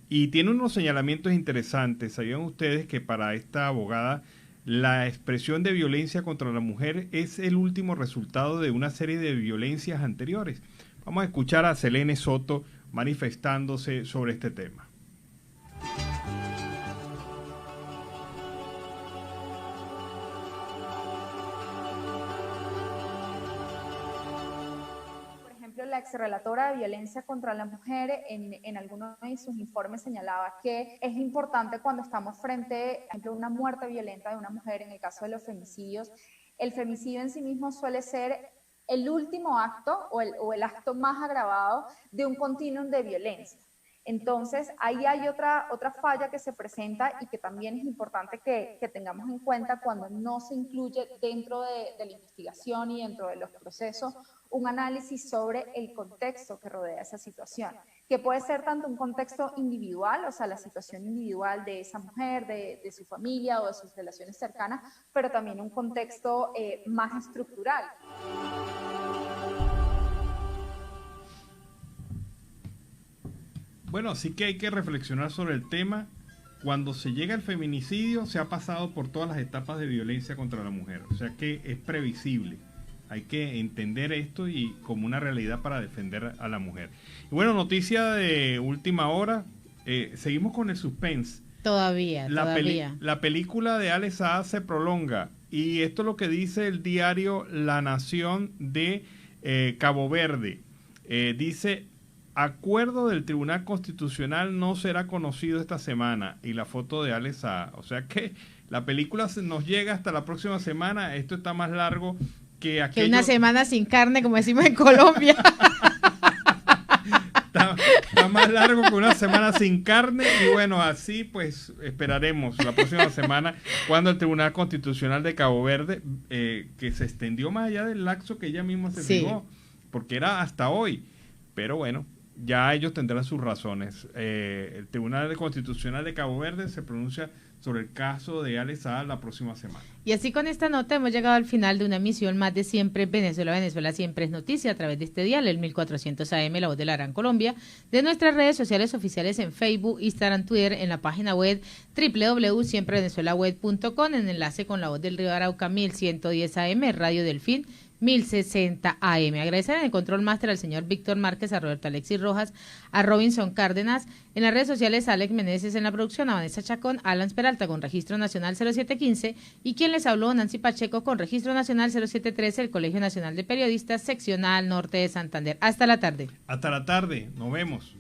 Y tiene unos señalamientos interesantes. ¿Sabían ustedes que para esta abogada la expresión de violencia contra la mujer es el último resultado de una serie de violencias anteriores? Vamos a escuchar a Selene Soto manifestándose sobre este tema. La exrelatora de violencia contra la mujer en algunos de sus informes señalaba que es importante cuando estamos frente, por ejemplo, a una muerte violenta de una mujer, en el caso de los femicidios, el femicidio en sí mismo suele ser el último acto o el acto más agravado de un continuum de violencia. Entonces, ahí hay otra falla que se presenta y que también es importante que tengamos en cuenta cuando no se incluye dentro de la investigación y dentro de los procesos un análisis sobre el contexto que rodea esa situación, que puede ser tanto un contexto individual, o sea, la situación individual de esa mujer, de su familia o de sus relaciones cercanas, pero también un contexto más estructural. Bueno, así que hay que reflexionar sobre el tema. Cuando se llega al feminicidio, se ha pasado por todas las etapas de violencia contra la mujer. O sea que es previsible. Hay que entender esto y como una realidad para defender a la mujer. Y bueno, noticia de última hora. Seguimos con el suspense. Todavía. La película de Alex Saab se prolonga. Y esto es lo que dice el diario La Nación de Cabo Verde. Dice... Acuerdo del Tribunal Constitucional no será conocido esta semana. Y la foto de Alex Saab. O sea que la película nos llega hasta la próxima semana. Esto está más largo que aquello. Que una semana sin carne, como decimos en Colombia. Está más largo que una semana sin carne. Y bueno, así pues esperaremos la próxima semana cuando el Tribunal Constitucional de Cabo Verde, que se extendió más allá del lapso que ella misma se fijó, porque era hasta hoy. Pero bueno, ya ellos tendrán sus razones. El Tribunal Constitucional de Cabo Verde se pronuncia sobre el caso de Alex Saab la próxima semana. Y así con esta nota hemos llegado al final de una emisión más de Siempre Venezuela. Venezuela siempre es noticia a través de este dial, el 1400 AM, La Voz de la Gran Colombia, de nuestras redes sociales oficiales en Facebook, Instagram, Twitter, en la página web www.siemprevenezuelaweb.com, en enlace con La Voz del Río Arauca 1110 AM, Radio Delfín 1060 AM. Agradecer en el control máster al señor Víctor Márquez, a Roberto Alexis Rojas, a Robinson Cárdenas, en las redes sociales a Alex Meneses, en la producción a Vanessa Chacón, Alan Peralta con registro nacional 0715 y quien les habló, Nancy Pacheco, con registro nacional 0713, el Colegio Nacional de Periodistas, seccional norte de Santander. Hasta la tarde. Hasta la tarde, nos vemos.